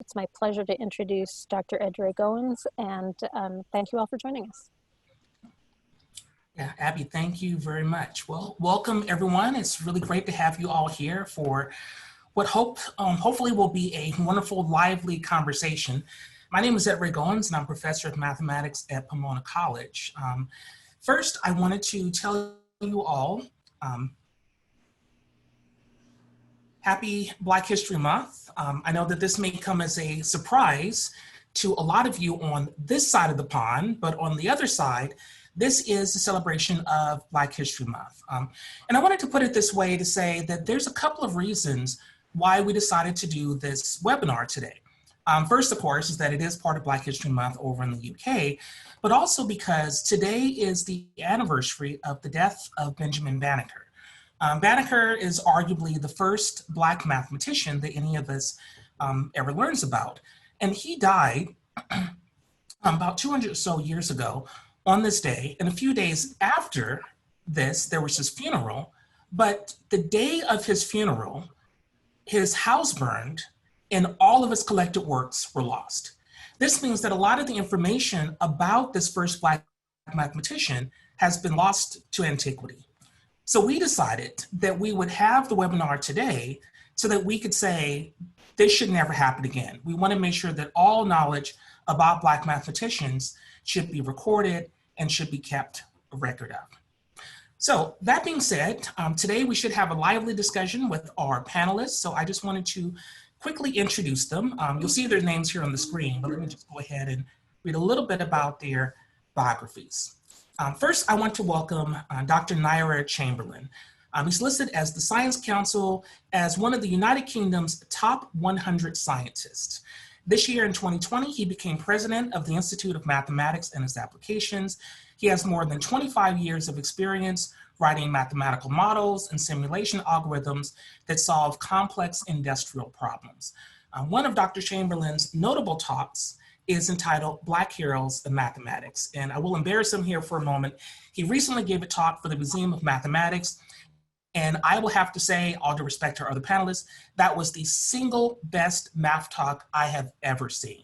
it's my pleasure to introduce Dr. Edray Goins, and thank you all for joining us. Yeah, Abby, thank you very much. Well, welcome everyone. It's really great to have you all here for what hopefully will be a wonderful, lively conversation. My name is Edray Goins, and I'm professor of mathematics at Pomona College. First, I wanted to tell you all happy Black History Month. I know that this may come as a surprise to a lot of you on this side of the pond, but on the other side, this is a celebration of Black History Month. And I wanted to put it this way to say that there's a couple of reasons why we decided to do this webinar today. First, of course, is that it is part of Black History Month over in the UK, but also because today is the anniversary of the death of Benjamin Banneker. Banneker is arguably the first Black mathematician that any of us ever learns about. And he died about 200 or so years ago on this day, and a few days after this, there was his funeral, but the day of his funeral, his house burned and all of his collected works were lost. This means that a lot of the information about this first Black mathematician has been lost to antiquity. So we decided that we would have the webinar today so that we could say, this should never happen again. We want to make sure that all knowledge about Black mathematicians should be recorded and should be kept a record of. So that being said, today we should have a lively discussion with our panelists. So I just wanted to quickly introduce them. You'll see their names here on the screen, but let me just go ahead and read a little bit about their biographies. First, I want to welcome Dr. Naira Chamberlain. He's listed as the Science Council as one of the United Kingdom's top 100 scientists. This year in 2020, he became president of the Institute of Mathematics and its Applications. He has more than 25 years of experience writing mathematical models and simulation algorithms that solve complex industrial problems. One of Dr. Chamberlain's notable talks is entitled Black Heroes of Mathematics. And I will embarrass him here for a moment. He recently gave a talk for the Museum of Mathematics. And I will have to say, all due respect to our other panelists, that was the single best math talk I have ever seen.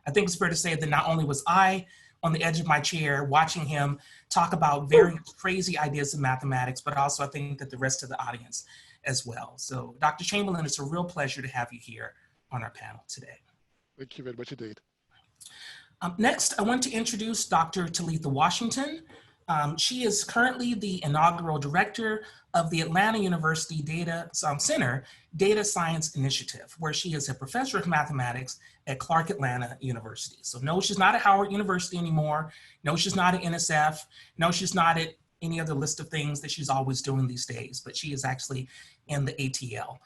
I think it's fair to say that not only was I on the edge of my chair watching him talk about very crazy ideas of mathematics, but also I think that the rest of the audience as well. So Dr. Chamberlain, it's a real pleasure to have you here on our panel today. Thank you very much indeed. Next, I want to introduce Dr. Talitha Washington. She is currently the inaugural director of the Atlanta University Center Data Science Initiative, where she is a professor of mathematics at Clark Atlanta University. So no, she's not at Howard University anymore. No, she's not at NSF. No, she's not at any other list of things that she's always doing these days, but she is actually in the ATL.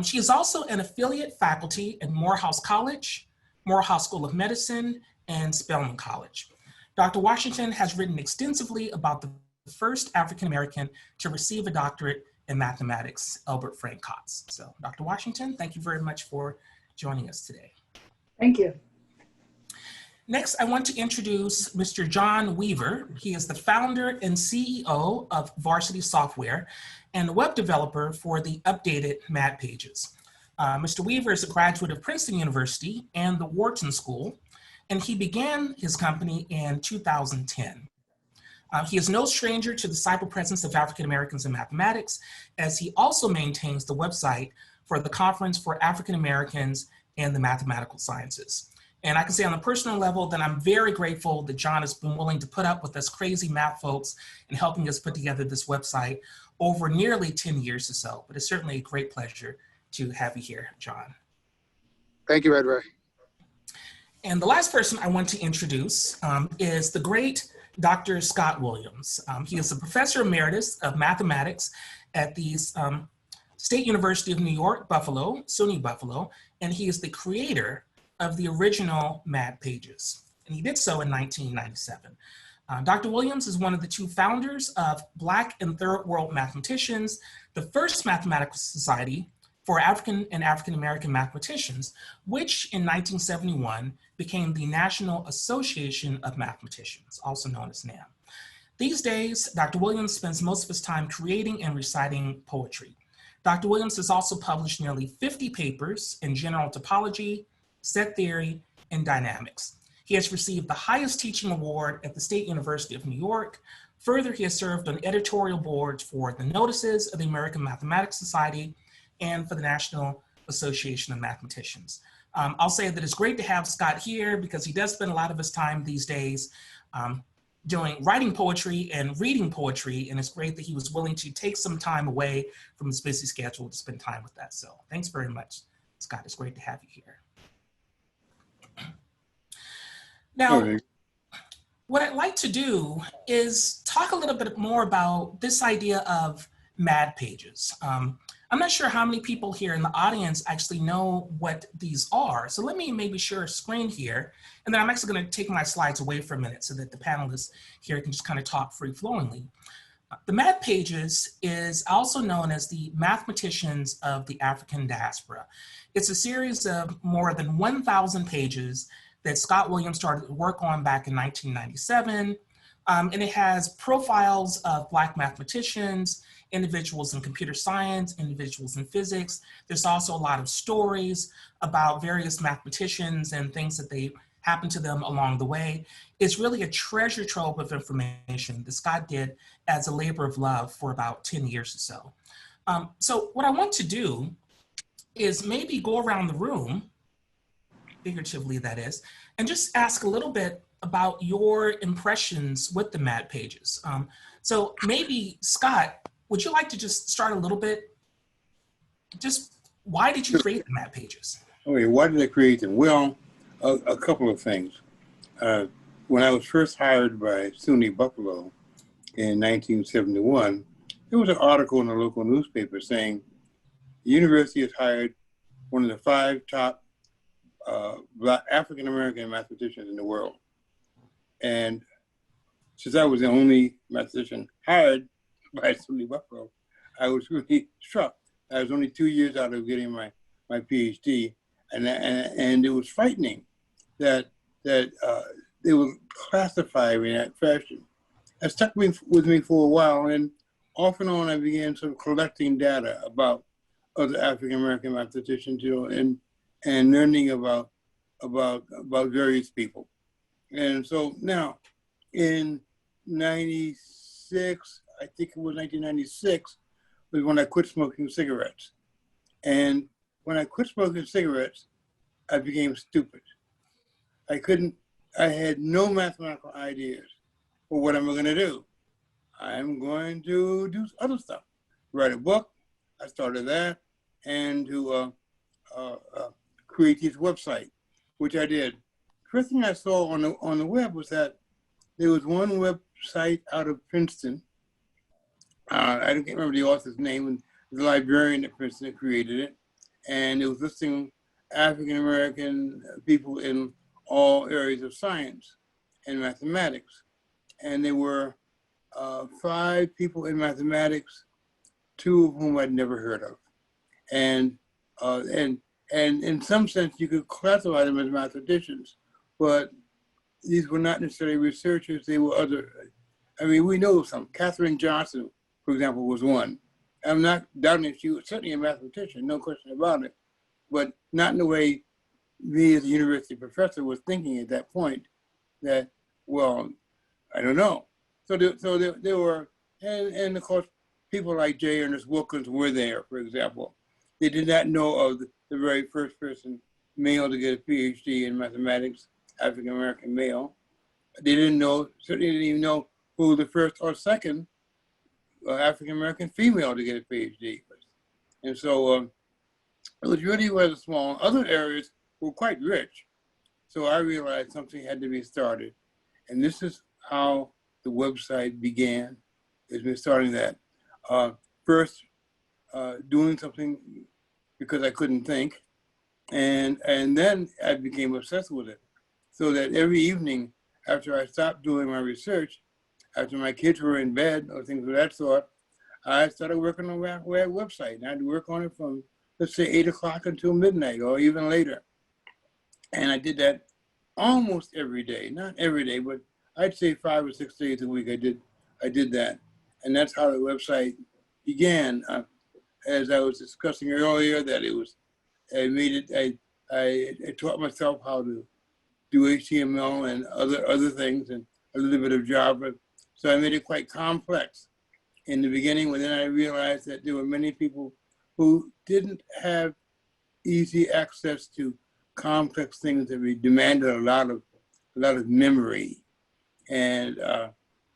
She is also an affiliate faculty at Morehouse College, Morehouse School of Medicine, and Spelman College. Dr. Washington has written extensively about the first African-American to receive a doctorate in mathematics, Frank Cox. So Dr. Washington, thank you very much for joining us today. Thank you. Next, I want to introduce Mr. John Weaver. He is the founder and CEO of Varsity Software and a web developer for the updated Mad Pages. Mr. Weaver is a graduate of Princeton University and the Wharton School, and he began his company in 2010. He is no stranger to the cyber presence of African Americans in mathematics, as he also maintains the website for the Conference for African Americans and the Mathematical Sciences. And I can say on a personal level that I'm very grateful that John has been willing to put up with us crazy math folks and helping us put together this website over nearly 10 years or so. But it's certainly a great pleasure to have you here, John. Thank you, Edray. And the last person I want to introduce is the great Dr. Scott Williams. He is a professor emeritus of mathematics at the State University of New York, Buffalo, SUNY Buffalo, and he is the creator of the original Mad Pages, and he did so in 1997. Dr. Williams is one of the two founders of Black and Third World Mathematicians, the first mathematical society for African and African-American mathematicians, which in 1971 became the National Association of Mathematicians, also known as NAM. These days, Dr. Williams spends most of his time creating and reciting poetry. Dr. Williams has also published nearly 50 papers in general topology, set theory, and dynamics. He has received the highest teaching award at the State University of New York. Further, he has served on editorial boards for the Notices of the American Mathematics Society and for the National Association of Mathematicians. I'll say that it's great to have Scott here because he does spend a lot of his time these days doing writing poetry and reading poetry, and it's great that he was willing to take some time away from his busy schedule to spend time with that. So thanks very much, Scott. It's great to have you here. Now, what I'd like to do is talk a little bit more about this idea of MAD pages. I'm not sure how many people here in the audience actually know what these are. So let me maybe share a screen here, and then I'm actually going to take my slides away for a minute so that the panelists here can just kind of talk free-flowingly. The MAD pages is also known as the Mathematicians of the African Diaspora. It's a series of more than 1,000 pages that Scott Williams started to work on back in 1997. And it has profiles of Black mathematicians, individuals in computer science, individuals in physics. There's also a lot of stories about various mathematicians and things that they happened to them along the way. It's really a treasure trove of information that Scott did as a labor of love for about 10 years or so. So what I want to do is maybe go around the room, figuratively that is, and just ask a little bit about your impressions with the MAD pages. So maybe, Scott, would you like to just start a little bit? Just why did you create the MAD pages? Okay, why did I create them? Well, a couple of things. When I was first hired by SUNY Buffalo in 1971, there was an article in a local newspaper saying the university has hired one of the 5 top Black African-American mathematicians in the world. And since I was the only mathematician hired by SUNY Buffalo, I was really struck. I was only 2 years out of getting my PhD, and it was frightening that they would classify me in that fashion. It stuck with me for a while, and off and on I began sort of collecting data about other African-American mathematicians, and learning about various people. And so now, in 96, I think it was 1996, was when I quit smoking cigarettes. And when I quit smoking cigarettes, I became stupid. I had no mathematical ideas for what am I gonna do. I'm going to do other stuff. Write a book, I started that, and to create this website, which I did. First thing I saw on the web was that there was one website out of Princeton. I can't remember the author's name, and the librarian at Princeton created it, and it was listing African-American people in all areas of science and mathematics. And there were 5 people in mathematics, 2 of whom I'd never heard of. And in some sense, you could classify them as mathematicians, but these were not necessarily researchers, they were other. I mean, we know some. Katherine Johnson, for example, was one. I'm not doubting she was certainly a mathematician, no question about it, but not in the way me as a university professor was thinking at that point that, well, I don't know. So there were, and of course, people like J. Ernest Wilkins were there, for example. They did not know of the very first person, male, to get a PhD in mathematics, African-American male. They certainly didn't even know who the first or second African-American female to get a PhD was. And so it was really rather small. Other areas were quite rich. So I realized something had to be started. And this is how the website began, is me starting that. First, doing something because I couldn't think. And then I became obsessed with it. So that every evening after I stopped doing my research, after my kids were in bed or things of that sort, I started working on that website. And I'd work on it from, let's say, 8 o'clock until midnight or even later. And I did that almost every day, not every day, but I'd say 5 or 6 days a week I did that. And that's how the website began. As I was discussing earlier, that it was, I taught myself how to do HTML and other things and a little bit of Java. So I made it quite complex in the beginning, but then I realized that there were many people who didn't have easy access to complex things that demanded a lot of memory. And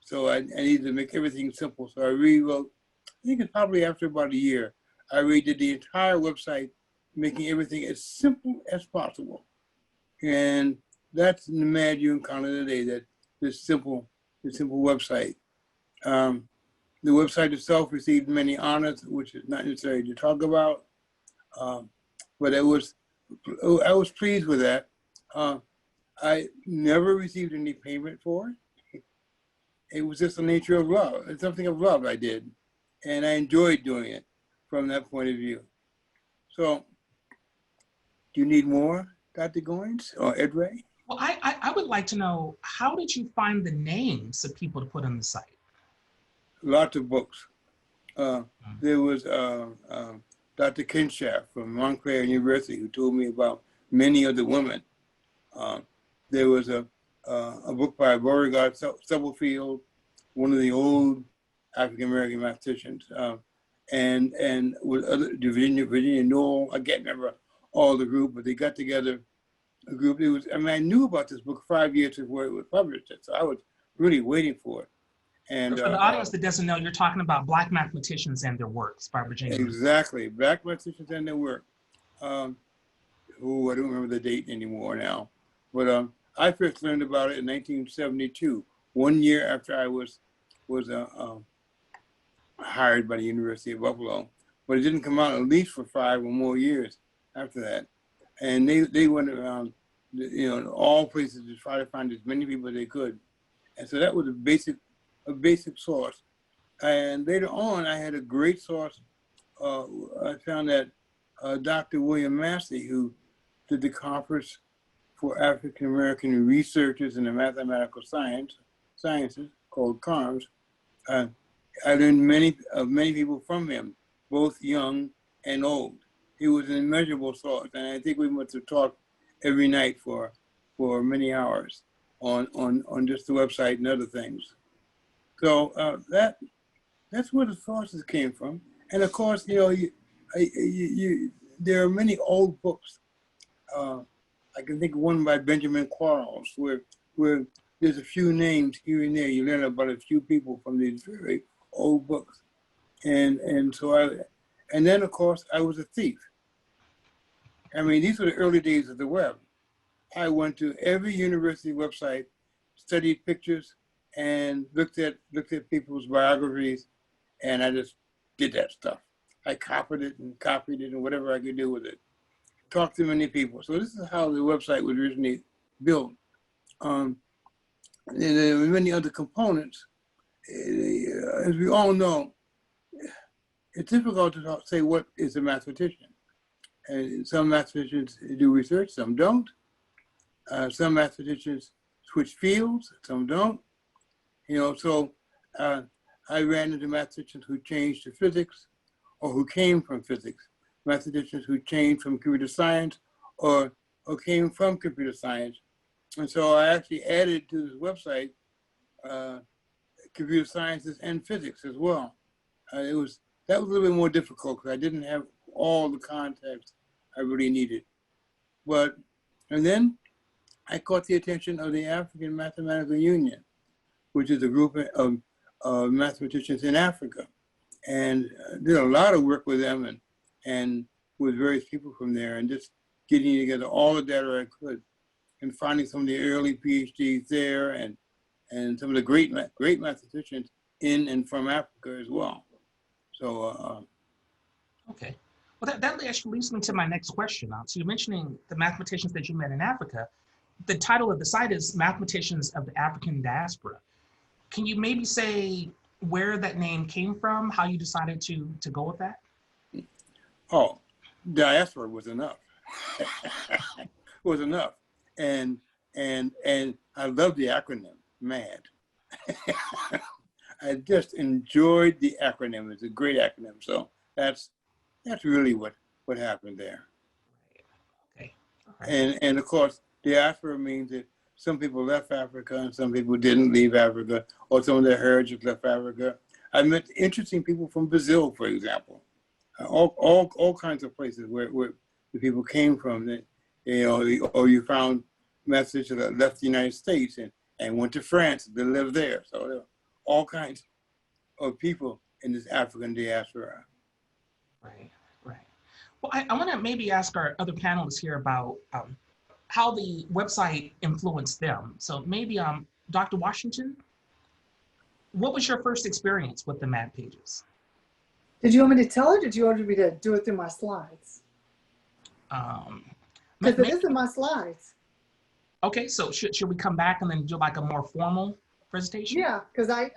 so I needed to make everything simple. So I rewrote, I think it's probably after about a year, I redid the entire website, making everything as simple as possible. And that's the mad you encounter today, that this simple website. The website itself received many honors, which is not necessary to talk about, but I was pleased with that. I never received any payment for it. It was just the nature of love. It's something of love I did, and I enjoyed doing it from that point of view. So, do you need more, Dr. Goins or Edray? Well, I would like to know, how did you find the names of people to put on the site? Lots of books. There was Dr. Kenshaft from Montclair University who told me about many of the women. There was a book by Beauregard Stubblefield, one of the old African-American mathematicians, and with other, Virginia Noel. I can't remember all the group, but they got together a group. It was, I mean, I knew about this book 5 years before it was published, so I was really waiting for it. And for the audience that doesn't know, you're talking about Black Mathematicians and Their Works by Virginia. Exactly, Black Mathematicians and Their Work. I don't remember the date anymore now, but I first learned about it in 1972, 1 year after I was hired by the University of Buffalo, but it didn't come out at least for 5 or more years after that. And they went around, all places to try to find as many people as they could. And so that was a basic source. And later on, I had a great source. I found that Dr. William Massey, who did the Conference for African American Researchers in the Mathematical Sciences, called CARMS. I learned many people from him, both young and old. He was an immeasurable source, and I think we must have talked every night for many hours on just the website and other things. So that's where the sources came from. And of course, there are many old books. I can think of one by Benjamin Quarles, where there's a few names here and there. You learn about a few people from these very old books. And then of course I was a thief. I mean, these were the early days of the web. I went to every university website, studied pictures, and looked at people's biographies, and I just did that stuff. I copied it and whatever I could do with it. Talked to many people. So this is how the website was originally built. And there were many other components. As we all know, it's difficult to say what is a mathematician. And some mathematicians do research, some don't. Some mathematicians switch fields, some don't. So I ran into mathematicians who changed to physics or who came from physics, mathematicians who changed from computer science or came from computer science. And so I actually added to this website computer sciences and physics as well. That was a little bit more difficult because I didn't have all the context I really needed. And then I caught the attention of the African Mathematical Union, which is a group of mathematicians in Africa, and did a lot of work with them and with various people from there, and just getting together all the data I could, and finding some of the early PhDs there, and some of the great mathematicians in and from Africa as well. So. Okay. Well, that actually leads me to my next question. So you're mentioning the mathematicians that you met in Africa. The title of the site is Mathematicians of the African Diaspora. Can you maybe say where that name came from, how you decided to go with that? Oh, diaspora was enough. Was enough. And I love the acronym, MAD. I just enjoyed the acronym. It's a great acronym. So that's really what happened there. Okay. And of course, diaspora means that some people left Africa and some people didn't leave Africa, or some of their heritage left Africa. I met interesting people from Brazil, for example, all kinds of places where the people came from. That, you know, or you found messages that left the United States and went to France. They lived there. So there were all kinds of people in this African diaspora. Right, right. Well, I want to maybe ask our other panelists here about how the website influenced them. So maybe Dr. Washington, what was your first experience with the Mad Pages? Did you want me to tell it, or did you want me to do it through my slides? Because it is in my slides. Okay, so should we come back and then do like a more formal presentation? Yeah, because I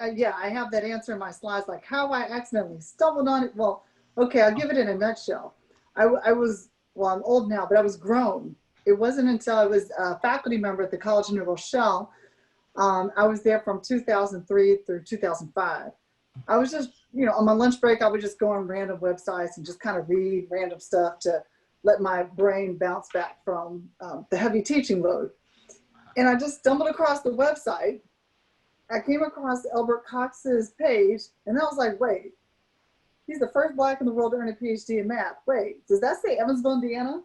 have that answer in my slides, like how I accidentally stumbled on it. Well, okay, I'll give it in a nutshell. I was, well, I'm old now, but I was grown. It wasn't until I was a faculty member at the College of New Rochelle. I was there from 2003 through 2005. I was just, you know, on my lunch break, I would just go on random websites and just kind of read random stuff to let my brain bounce back from the heavy teaching load. And I just stumbled across the website. I came across Albert Cox's page, and I was like, wait, he's the first Black in the world to earn a PhD in math. Wait, does that say Evansville, Indiana?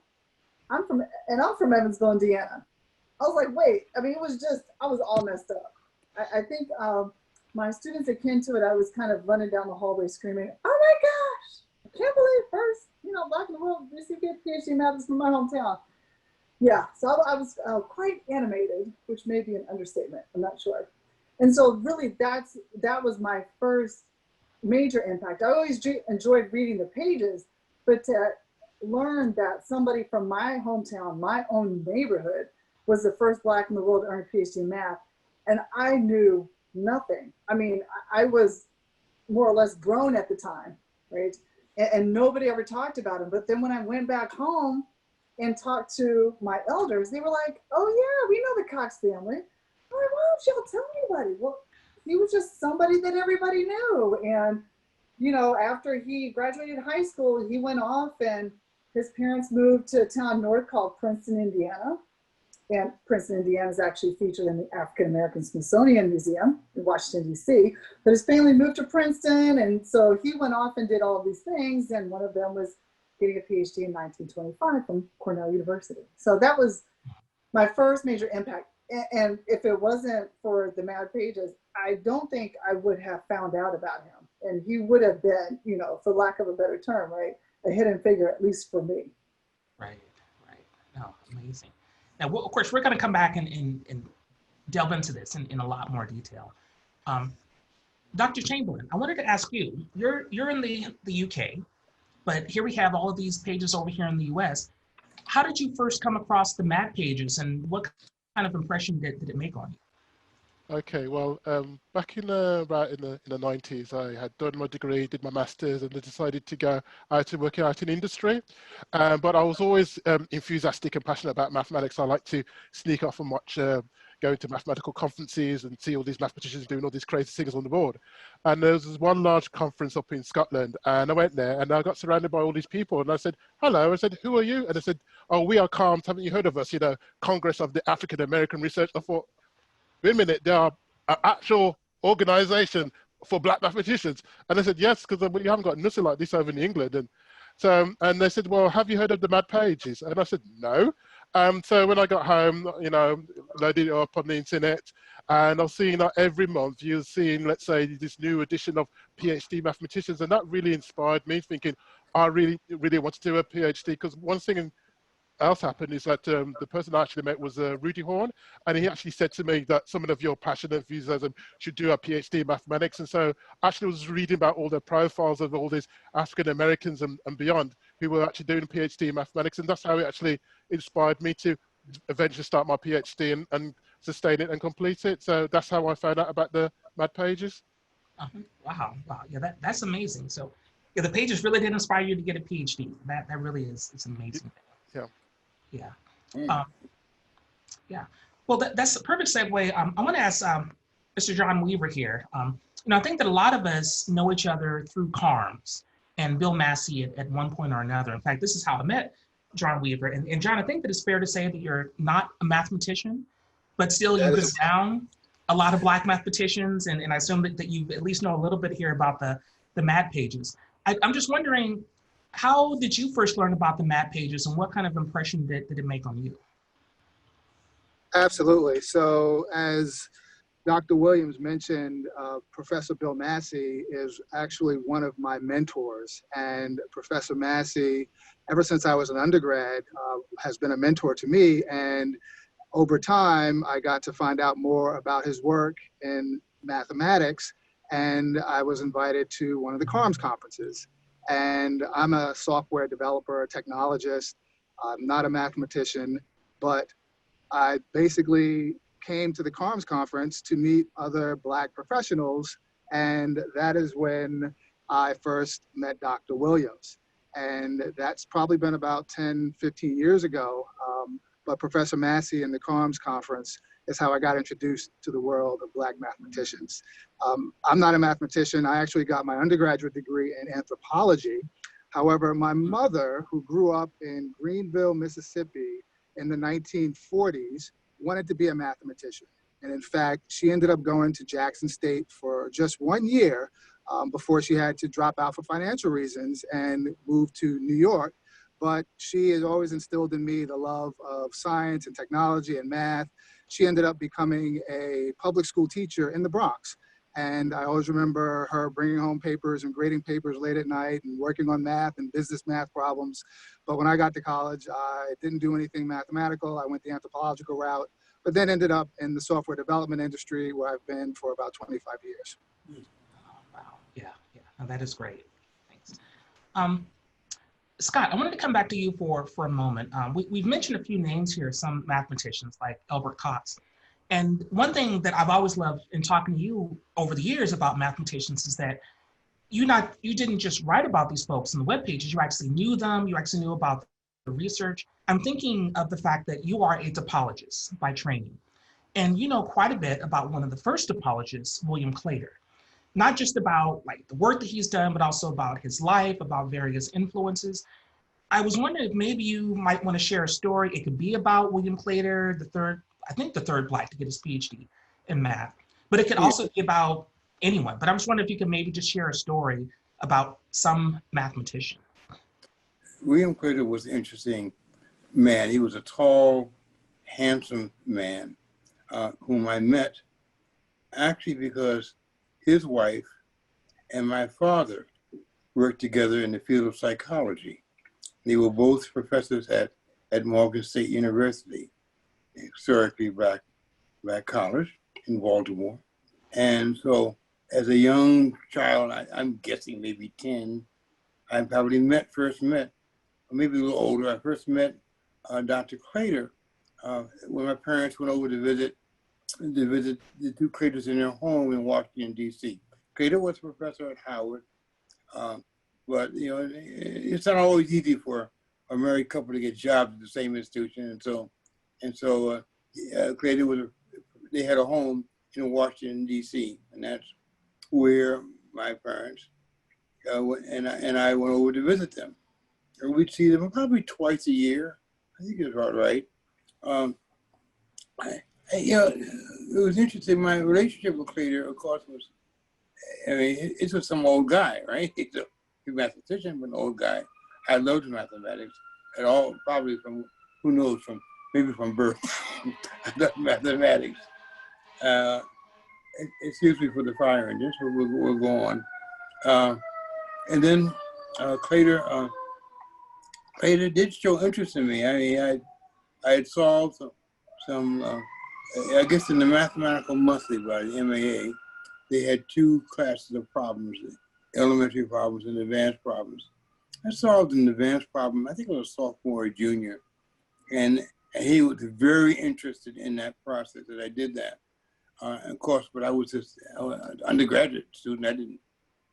I'm from Evansville, Indiana. I was like, wait, I mean, it was just, I was all messed up. I think my students akin to it, I was kind of running down the hallway screaming, oh my gosh, I can't believe first, you know, Black in the world received a PhD in math from my hometown. Yeah, so I was quite animated, which may be an understatement, I'm not sure. And so really that was my first major impact. I always enjoyed reading the pages, but to learn that somebody from my hometown, my own neighborhood, was the first Black in the world to earn a PhD in math, and I knew nothing. I mean, I was more or less grown at the time, right? And nobody ever talked about him. But then when I went back home and talked to my elders, they were like, oh yeah, we know the Cox family. I'm like, why don't y'all tell anybody? Well, he was just somebody that everybody knew. And, you know, after he graduated high school, he went off and his parents moved to a town north called Princeton, Indiana. And Princeton, Indiana is actually featured in the African American Smithsonian Museum in Washington, D.C. But his family moved to Princeton, and so he went off and did all of these things, and one of them was getting a PhD in 1925 from Cornell University. So that was my first major impact. And if it wasn't for the Mad Pages, I don't think I would have found out about him. And he would have been, you know, for lack of a better term, right, a hidden figure, at least for me. Right, right. No, amazing. Now, well, of course, we're going to come back and delve into this in a lot more detail. Dr. Chamberlain, I wanted to ask you, you're in the UK, but here we have all of these pages over here in the US. How did you first come across the Mad Pages, and what kind of impression did it make on you? Okay, well, back in about in the 90s, I had done my degree, did my master's, and I decided to go out to work out in industry. But I was always enthusiastic and passionate about mathematics. I like to sneak off and watch, go to mathematical conferences and see all these mathematicians doing all these crazy things on the board. And there was this one large conference up in Scotland, and I went there and I got surrounded by all these people. And I said, hello. I said, who are you? And they said, oh, we are CALMS. Haven't you heard of us? You know, Congress of the African American Research. I thought, wait a minute, they are an actual organization for Black mathematicians. And I said, yes, because you haven't got nothing like this over in England. And so, and they said, well, have you heard of the Mad Pages? And I said, no. So when I got home, you know, loaded it up on the internet, and I was seeing that every month you're seeing, let's say, this new edition of PhD mathematicians. And that really inspired me, thinking, I really want to do a PhD, because one thing else happened is that the person I actually met was Rudy Horn, and he actually said to me that someone of your passion and enthusiasm should do a PhD in mathematics. And so I actually was reading about all the profiles of all these African Americans and beyond who were actually doing a PhD in mathematics, and that's how it actually inspired me to eventually start my PhD and sustain it and complete it. So that's how I found out about the Mad Pages. Wow, yeah, that's amazing. So yeah, the pages really did inspire you to get a PhD. That really is, it's amazing. Yeah. Yeah. Yeah. Well, that's a perfect segue. I want to ask Mr. John Weaver here. You know, I think that a lot of us know each other through CARMS and Bill Massey at one point or another. In fact, this is how I met John Weaver. And John, I think that it's fair to say that you're not a mathematician, but still you've been around a lot of Black mathematicians, and I assume that you at least know a little bit here about the math pages. I'm just wondering, how did you first learn about the math pages, and what kind of impression did it make on you? Absolutely. So as Dr. Williams mentioned, Professor Bill Massey is actually one of my mentors. And Professor Massey, ever since I was an undergrad, has been a mentor to me. And over time, I got to find out more about his work in mathematics. And I was invited to one of the CARMS conferences. And I'm a software developer, a technologist. I'm not a mathematician, but I basically came to the CARMS conference to meet other Black professionals, and that is when I first met Dr. Williams. And that's probably been about 10, 15 years ago. But Professor Massey and the CARMS conference is how I got introduced to the world of Black mathematicians. I'm not a mathematician. I actually got my undergraduate degree in anthropology. However, my mother, who grew up in Greenville, Mississippi in the 1940s, wanted to be a mathematician. And in fact, she ended up going to Jackson State for just 1 year before she had to drop out for financial reasons and move to New York. But she has always instilled in me the love of science and technology and math. She ended up becoming a public school teacher in the Bronx. And I always remember her bringing home papers and grading papers late at night and working on math and business math problems. But when I got to college, I didn't do anything mathematical. I went the anthropological route, but then ended up in the software development industry, where I've been for about 25 years. Oh, wow, yeah, no, that is great. Thanks. Scott, I wanted to come back to you for a moment. We've mentioned a few names here, some mathematicians like Albert Cox. And one thing that I've always loved in talking to you over the years about mathematicians is that you didn't just write about these folks on the web pages, you actually knew them, you actually knew about the research. I'm thinking of the fact that you are a topologist by training, and you know quite a bit about one of the first topologists, William Claytor. Not just about like the work that he's done, but also about his life, about various influences. I was wondering if maybe you might want to share a story. It could be about William Claytor, the third Black to get his PhD in math, but it could also be about anyone. But I'm just wondering if you could maybe just share a story about some mathematician. William Claytor was an interesting man. He was a tall, handsome man whom I met actually because his wife and my father worked together in the field of psychology. They were both professors at Morgan State University, historically black college in Baltimore. And so as a young child, I'm guessing maybe 10, I probably first met, or maybe a little older, I first met Dr. Claytor when my parents went over to visit the two Claytors in their home in Washington, D.C. Claytor was a professor at Howard, but you know, it's not always easy for a married couple to get jobs at the same institution, and so Claytor they had a home in Washington, D.C., and that's where my parents and I went over to visit them. And we'd see them probably twice a year. I think it's about right. You know, it was interesting. My relationship with Claytor, of course, was, I mean, it's with some old guy, right? He's a mathematician, but an old guy. I loved mathematics at all, probably from, who knows, maybe from birth. I love mathematics. Excuse me for the fire engine, so we'll go on. And then Claytor did show interest in me. I mean, I had solved some I guess in the Mathematical Monthly by the MAA, they had two classes of problems, elementary problems and advanced problems. I solved an advanced problem, I think it was sophomore or junior, and he was very interested in that process that I did that. Of course, but I was just an undergraduate student. I didn't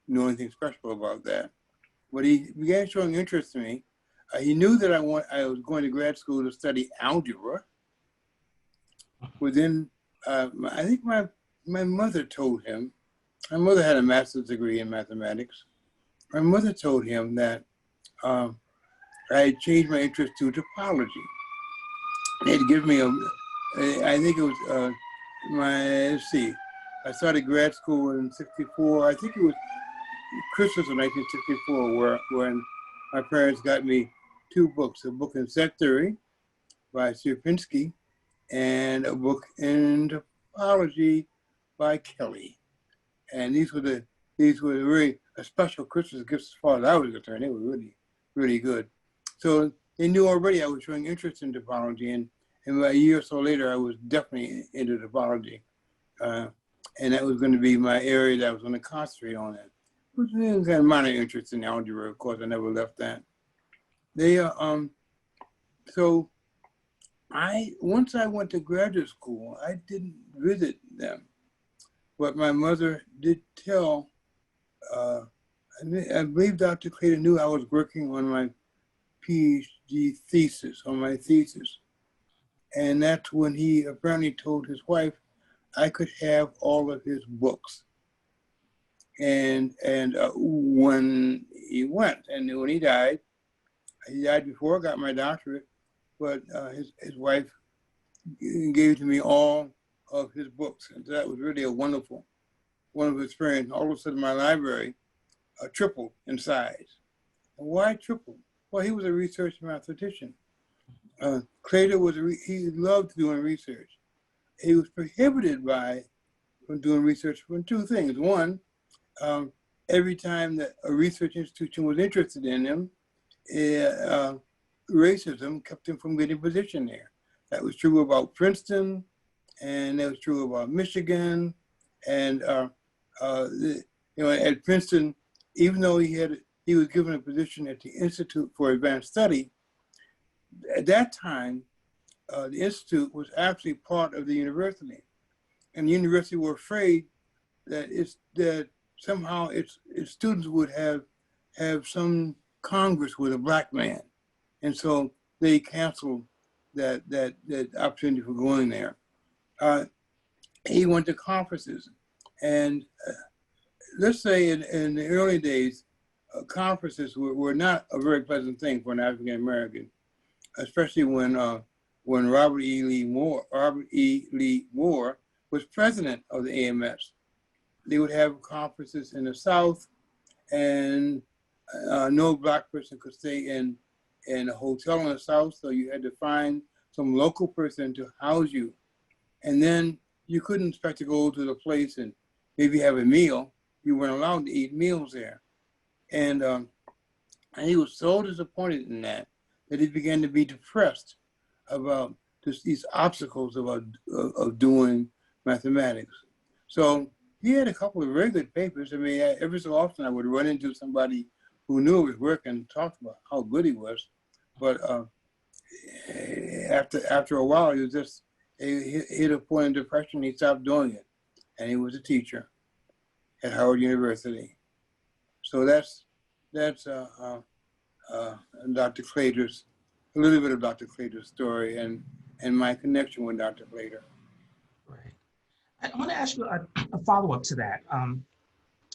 know anything special about that. But he began showing interest in me. He knew that I was going to grad school to study algebra. Within, I think my mother told him, my mother had a master's degree in mathematics. My mother told him that I had changed my interest to topology. They'd give me I think it was let's see, I started grad school in '64. I think it was Christmas of 1964 when my parents got me two books, a book in set theory by Sierpinski and a book in topology by Kelly. And these were really a special Christmas gifts as far as I was concerned. They were really, really good. So they knew already I was showing interest in topology, and about a year or so later, I was definitely into topology. And that was going to be my area that I was going to concentrate on. It was kind of minor interest in algebra. Of course, I never left that. So once I went to graduate school, I didn't visit them. But my mother did tell, I believe Dr. Clayton knew I was working on my PhD thesis, And that's when he apparently told his wife I could have all of his books. And when he went, and when he died before I got my doctorate, but his wife gave to me all of his books. And that was really a wonderful experience. All of a sudden my library tripled in size. And why tripled? Well, he was a research mathematician. Clayton he loved doing research. He was prohibited from doing research for two things. One, every time that a research institution was interested in him, racism kept him from getting a position there. That was true about Princeton, and that was true about Michigan. And at Princeton, even though he was given a position at the Institute for Advanced Study, at that time, the Institute was actually part of the university. And the university were afraid that somehow its students would have some Congress with a black man. And so they canceled that opportunity for going there. He went to conferences. And let's say in the early days, conferences were not a very pleasant thing for an African American, especially when Robert E. Lee Moore was president of the AMS. They would have conferences in the South, and no black person could stay in a hotel in the South, so you had to find some local person to house you. And then you couldn't expect to go to the place and maybe have a meal. You weren't allowed to eat meals there. And he was so disappointed in that he began to be depressed about just these obstacles of doing mathematics. So he had a couple of very good papers. I mean, every so often I would run into somebody who knew his work and talked about how good he was. But after a while, he hit a point of depression. He stopped doing it, and he was a teacher at Howard University. So that's Dr. Claytor's, a little bit of Dr. Claytor's story and my connection with Dr. Claytor. Right. I want to ask you a follow-up to that.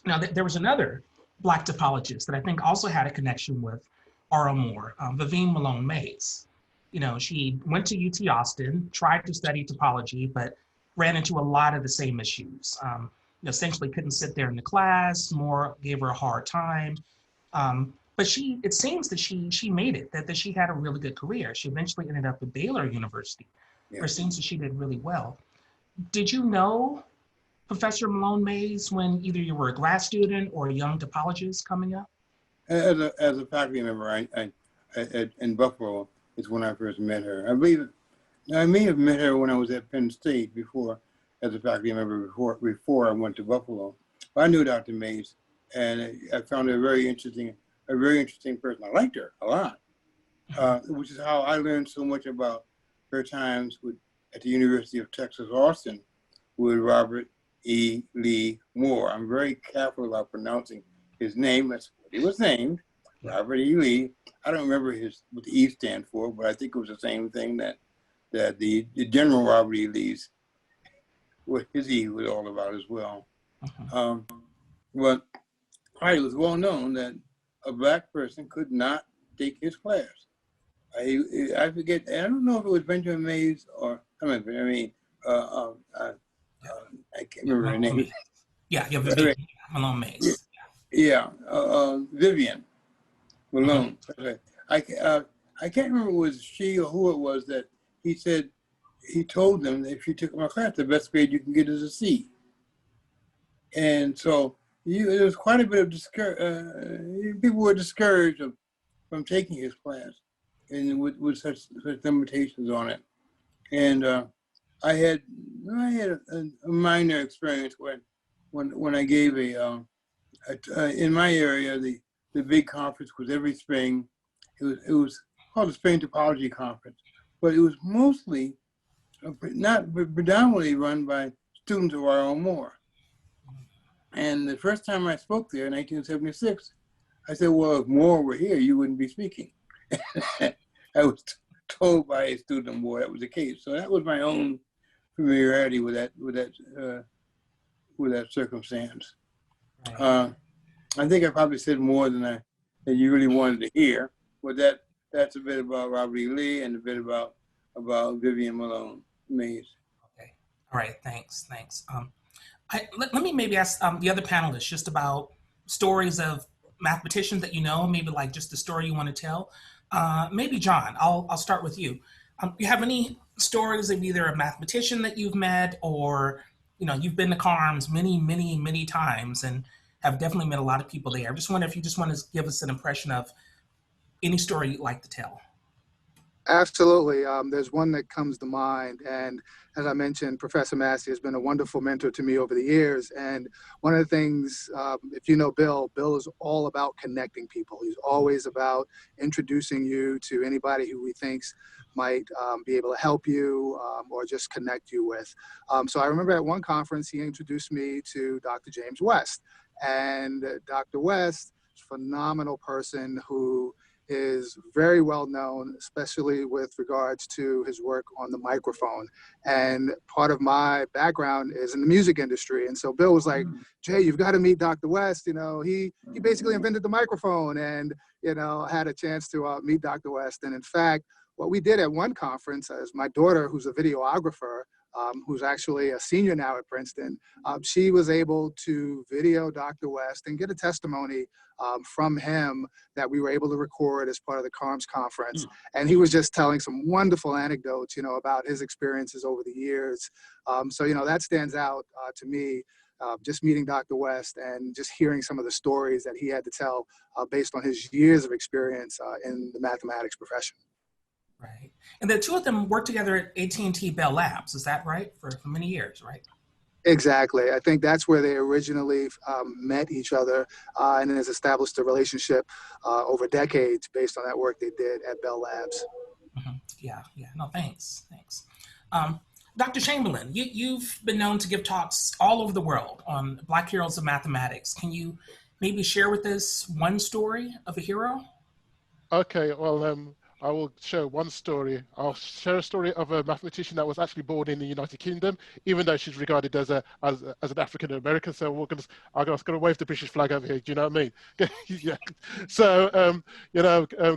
Now, there was another Black topologist that I think also had a connection with R.L. Moore, Vivienne Malone Mays. You know, she went to UT Austin, tried to study topology, but ran into a lot of the same issues. Essentially couldn't sit there in the class. Moore gave her a hard time. But it seems that she made it, that she had a really good career. She eventually ended up at Baylor University, where it seems that she did really well. Did you know Professor Malone Mays when either you were a grad student or a young topologist coming up? As a faculty member, in Buffalo is when I first met her. I believe I may have met her when I was at Penn State before, as a faculty member before I went to Buffalo. But I knew Dr. Mays, and I found her a very interesting person. I liked her a lot, which is how I learned so much about her times at the University of Texas, Austin, with Robert E. Lee Moore. I'm very careful about pronouncing his name. That's what he was named, Robert E. Lee. I don't remember what the E stand for, but I think it was the same thing that the General Robert E. Lee's, what his E was all about as well. But it was well known that a Black person could not take his class. I forget, I don't know if it was Benjamin Mays or, I can't remember her name. Yeah, Vivian Malone Mays. Yeah, Vivian Malone. I can't remember if it was she or who it was that he said, he told them that if you took my class, the best grade you can get is a C. And so there was quite a bit of people were discouraged from taking his class, and with such limitations on it. And I had a minor experience when I gave in my area the big conference was every spring. It was called the Spring Topology Conference, but it was mostly not predominantly run by students of R.L. Moore. And the first time I spoke there in 1976, I said, well, if Moore were here, you wouldn't be speaking. I was told by a student of Moore that was the case. So that was my own familiarity with that circumstance. Right. I think I probably said more than you really wanted to hear. But that's a bit about Robert E. Lee and a bit about Vivian Malone Mays. Okay. All right. Thanks. Let me maybe ask the other panelists just about stories of mathematicians that you know, maybe like just the story you want to tell. Maybe John, I'll start with you. You have any stories of either a mathematician that you've met, or you've been to CARMS many times and have definitely met a lot of people there. I just wonder if you just want to give us an impression of any story you'd like to tell. Absolutely. There's one that comes to mind. And as I mentioned, Professor Massey has been a wonderful mentor to me over the years. And one of the things, if you know Bill is all about connecting people. He's always about introducing you to anybody who he thinks might be able to help you or just connect you with. So I remember at one conference, he introduced me to Dr. James West. And Dr. West, phenomenal person who is very well known, especially with regards to his work on the microphone. And part of my background is in the music industry. And so Bill was like, Jay, you've got to meet Dr. West. He basically invented the microphone, and, I had a chance to meet Dr. West. And in fact, what we did at one conference is my daughter, who's a videographer, who's actually a senior now at Princeton, she was able to video Dr. West and get a testimony from him that we were able to record as part of the CARMS conference. And he was just telling some wonderful anecdotes, about his experiences over the years. So, that stands out to me, just meeting Dr. West and just hearing some of the stories that he had to tell based on his years of experience in the mathematics profession. Right. And the two of them worked together at AT&T Bell Labs, is that right? For many years, right? Exactly. I think that's where they originally met each other and has established a relationship over decades based on that work they did at Bell Labs. Mm-hmm. Yeah. No, thanks. Dr. Chamberlain, you've been known to give talks all over the world on Black heroes of mathematics. Can you maybe share with us one story of a hero? Okay, well, I will share one story. I'll share a story of a mathematician that was actually born in the United Kingdom, even though she's regarded as an African American. So I'm just going to wave the British flag over here. Do you know what I mean? Yeah. So,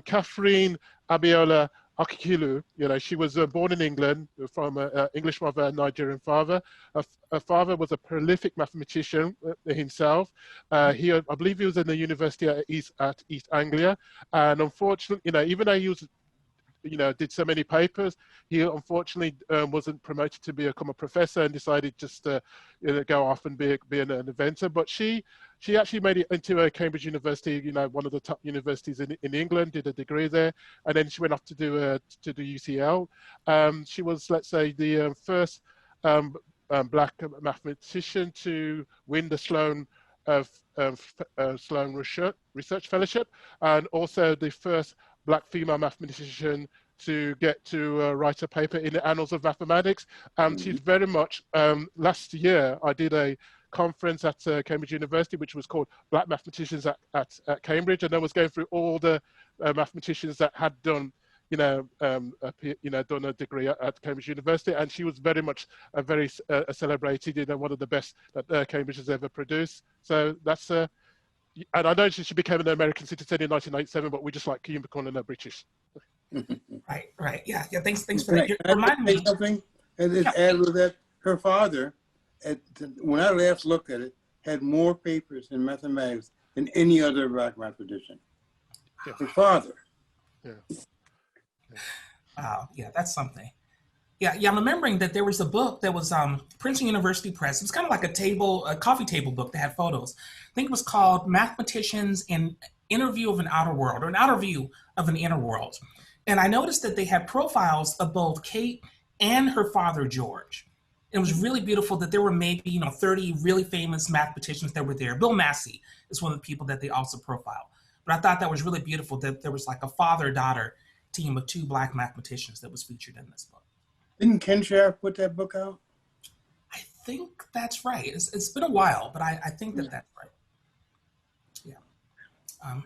Catherine Abiola Okikiolu, she was born in England from an English mother and Nigerian father. Her father was a prolific mathematician himself. I believe he was in the university at East Anglia. And unfortunately, even though he was, did so many papers, he unfortunately wasn't promoted to become a professor and decided just to go off and be an inventor. But she actually made it into Cambridge University, one of the top universities in England, did a degree there, and then she went off to do UCL. She was, let's say, the first Black mathematician to win the Sloan Research Fellowship, and also the first Black female mathematician to get to write a paper in the Annals of Mathematics. She's very much, last year I did a conference at Cambridge University, which was called Black Mathematicians at Cambridge, and I was going through all the mathematicians that had done done a degree at Cambridge University, and she was very much celebrated, one of the best that Cambridge has ever produced. So that's and I know she became an American citizen in 1997, but we just like you calling her British. Right. Yeah. Thanks for Can that. I Remind me something? And then add with that, her father, when I last looked at it, had more papers in mathematics than any other Black mathematician. Yeah. Her father. Yeah. Wow. Yeah, that's something. Yeah. I'm remembering that there was a book that was Princeton University Press. It was kind of like a coffee table book that had photos. I think it was called Mathematicians, an Interview of an Outer World, or an Outer View of an Inner World. And I noticed that they had profiles of both Kate and her father, George. It was really beautiful that there were maybe 30 really famous mathematicians that were there. Bill Massey is one of the people that they also profiled. But I thought that was really beautiful that there was like a father-daughter team of 2 Black mathematicians that was featured in this book. Didn't Kenshaft put that book out? I think that's right. It's been a while, but I think that's right. Yeah.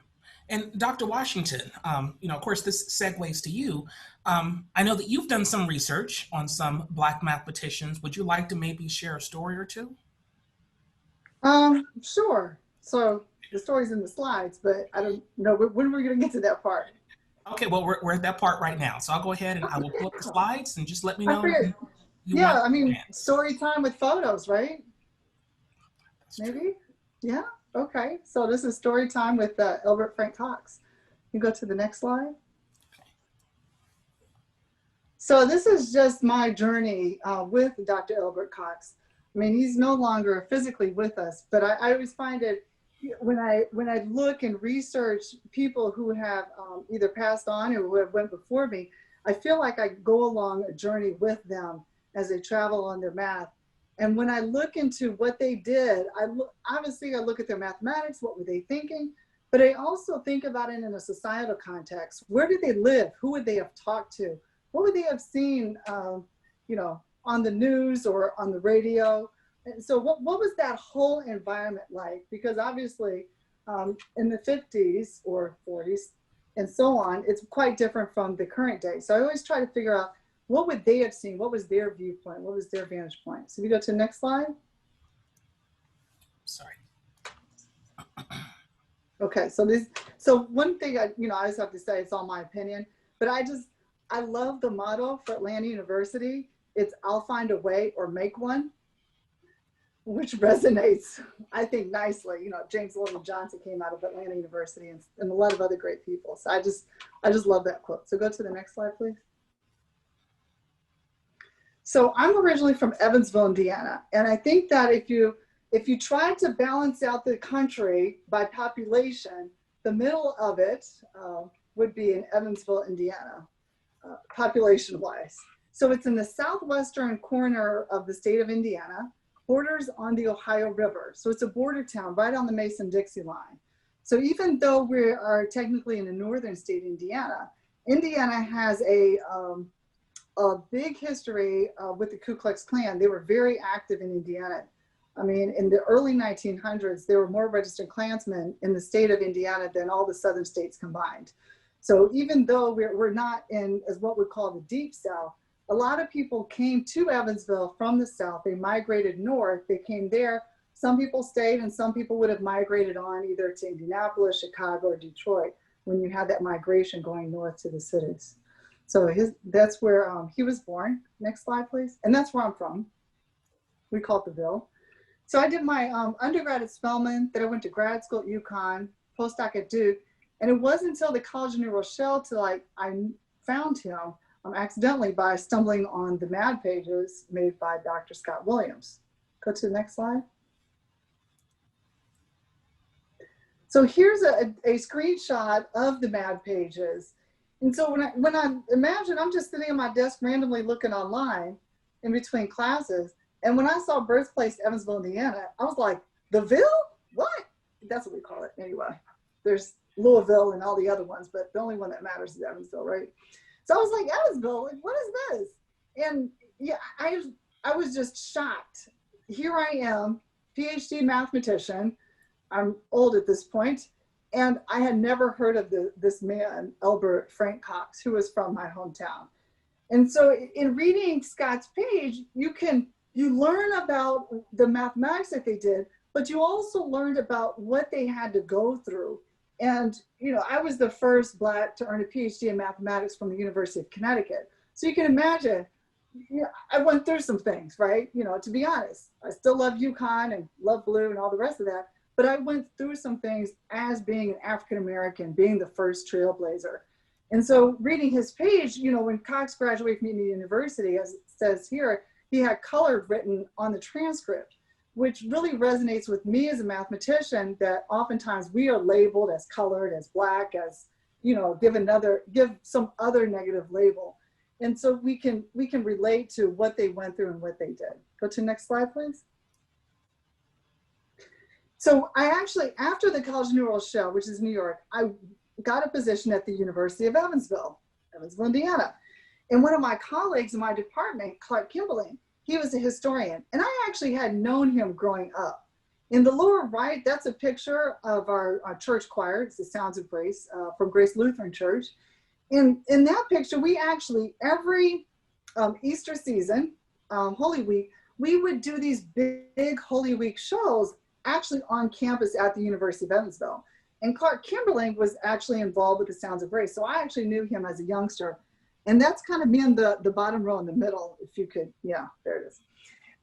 And Dr. Washington, of course, this segues to you. I know that you've done some research on some Black mathematicians. Would you like to maybe share a story or two? Sure. So the story's in the slides, but I don't know when we're going to get to that part. Okay, well, we're at that part right now. So I'll go ahead and I will pull up the slides and just let me know. Yeah, I mean, story time with photos, right? Maybe? Yeah, okay. So this is story time with Albert Frank Cox. You go to the next slide. So this is just my journey with Dr. Albert Cox. I mean, he's no longer physically with us, but I always find it, when I look and research people who have either passed on or who have went before me, I feel like I go along a journey with them as they travel on their math. And when I look into what they did, obviously I look at their mathematics, what were they thinking, but I also think about it in a societal context. Where did they live? Who would they have talked to? What would they have seen, on the news or on the radio? And so what was that whole environment like? Because obviously in the 50s or 40s and so on, it's quite different from the current day. So I always try to figure out, what would they have seen? What was their viewpoint? What was their vantage point? So we go to the next slide. Sorry. Okay, so one thing I always have to say, it's all my opinion, but I love the motto for Atlanta University. It's "I'll find a way or make one," which resonates, I think, nicely. James Logan Johnson came out of Atlanta University and a lot of other great people. So I just love that quote. So go to the next slide, please. So I'm originally from Evansville, Indiana. And I think that if you try to balance out the country by population, the middle of it would be in Evansville, Indiana, population-wise. So it's in the southwestern corner of the state of Indiana, borders on the Ohio River. So it's a border town right on the Mason-Dixie line. So even though we are technically in the northern state, Indiana has a big history with the Ku Klux Klan. They were very active in Indiana. I mean, in the early 1900s, there were more registered Klansmen in the state of Indiana than all the southern states combined. So even though we're not in as what we call the deep South, a lot of people came to Evansville from the South. They migrated north. They came there. Some people stayed, and some people would have migrated on either to Indianapolis, Chicago, or Detroit when you had that migration going north to the cities. So that's where he was born. Next slide, please. And that's where I'm from. We call it the Ville. So I did my undergrad at Spelman, then I went to grad school at UConn, postdoc at Duke. And it wasn't until the College of New Rochelle till I found him accidentally by stumbling on the MAD pages made by Dr. Scott Williams. Go to the next slide. So here's a screenshot of the MAD pages. And so when I imagine, I'm just sitting at my desk randomly looking online in between classes. And when I saw birthplace Evansville, Indiana, I was like, the Ville? What? That's what we call it anyway. There's Louisville and all the other ones, but the only one that matters is Evansville, right? So I was like, Evansville, like, what is this? And yeah, I was just shocked. Here I am, PhD mathematician. I'm old at this point. And I had never heard of this man, Albert Frank Cox, who was from my hometown. And so in reading Scott's page, you learn about the mathematics that they did, but you also learned about what they had to go through. And, you know, I was the first Black to earn a PhD in mathematics from the University of Connecticut. So you can imagine, you know, I went through some things, right? You know, to be honest, I still love UConn and love blue and all the rest of that, but I went through some things as being an African-American, being the first trailblazer. And so reading his page, you know, when Cox graduated from Indiana University, as it says here, he had colored written on the transcript, which really resonates with me as a mathematician, that oftentimes we are labeled as colored, as Black, as, you know, give some other negative label. And so we can relate to what they went through and what they did. Go to the next slide, please. So I actually, after the College of New World show, which is New York, I got a position at the University of Evansville, Indiana. And one of my colleagues in my department, Frank Cox, he was a historian, and I actually had known him growing up. In the lower right, that's a picture of our church choir. It's the Sounds of Grace from Grace Lutheran Church. In that picture, we actually, every Easter season, Holy Week, we would do these big Holy Week shows actually on campus at the University of Evansville. And Frank Cox was actually involved with the Sounds of Grace. So I actually knew him as a youngster. And that's kind of me in the bottom row in the middle, if you could, yeah, there it is.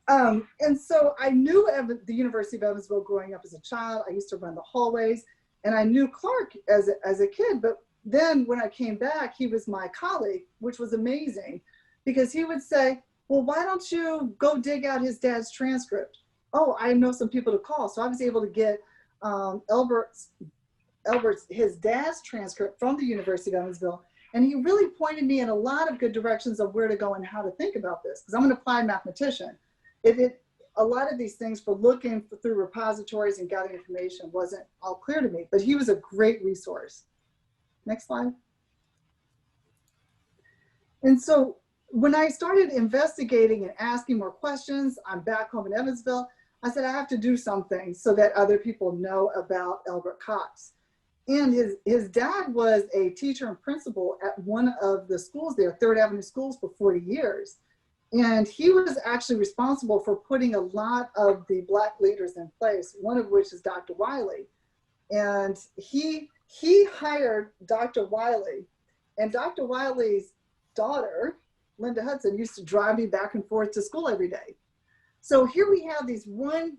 And so I knew the University of Evansville growing up as a child. I used to run the hallways, and I knew Clark as a kid. But then when I came back, he was my colleague, which was amazing, because he would say, well, why don't you go dig out his dad's transcript? Oh, I know some people to call. So I was able to get his dad's transcript from the University of Evansville. And he really pointed me in a lot of good directions of where to go and how to think about this, because I'm an applied mathematician. A lot of these things for looking through repositories and gathering information wasn't all clear to me, but he was a great resource. Next slide. And so when I started investigating and asking more questions, I'm back home in Evansville, I said, I have to do something so that other people know about Albert Cox. And his dad was a teacher and principal at one of the schools there, Third Avenue Schools, for 40 years. And he was actually responsible for putting a lot of the Black leaders in place, one of which is Dr. Wiley. And he hired Dr. Wiley, and Dr. Wiley's daughter, Linda Hudson, used to drive me back and forth to school every day. So here we have these one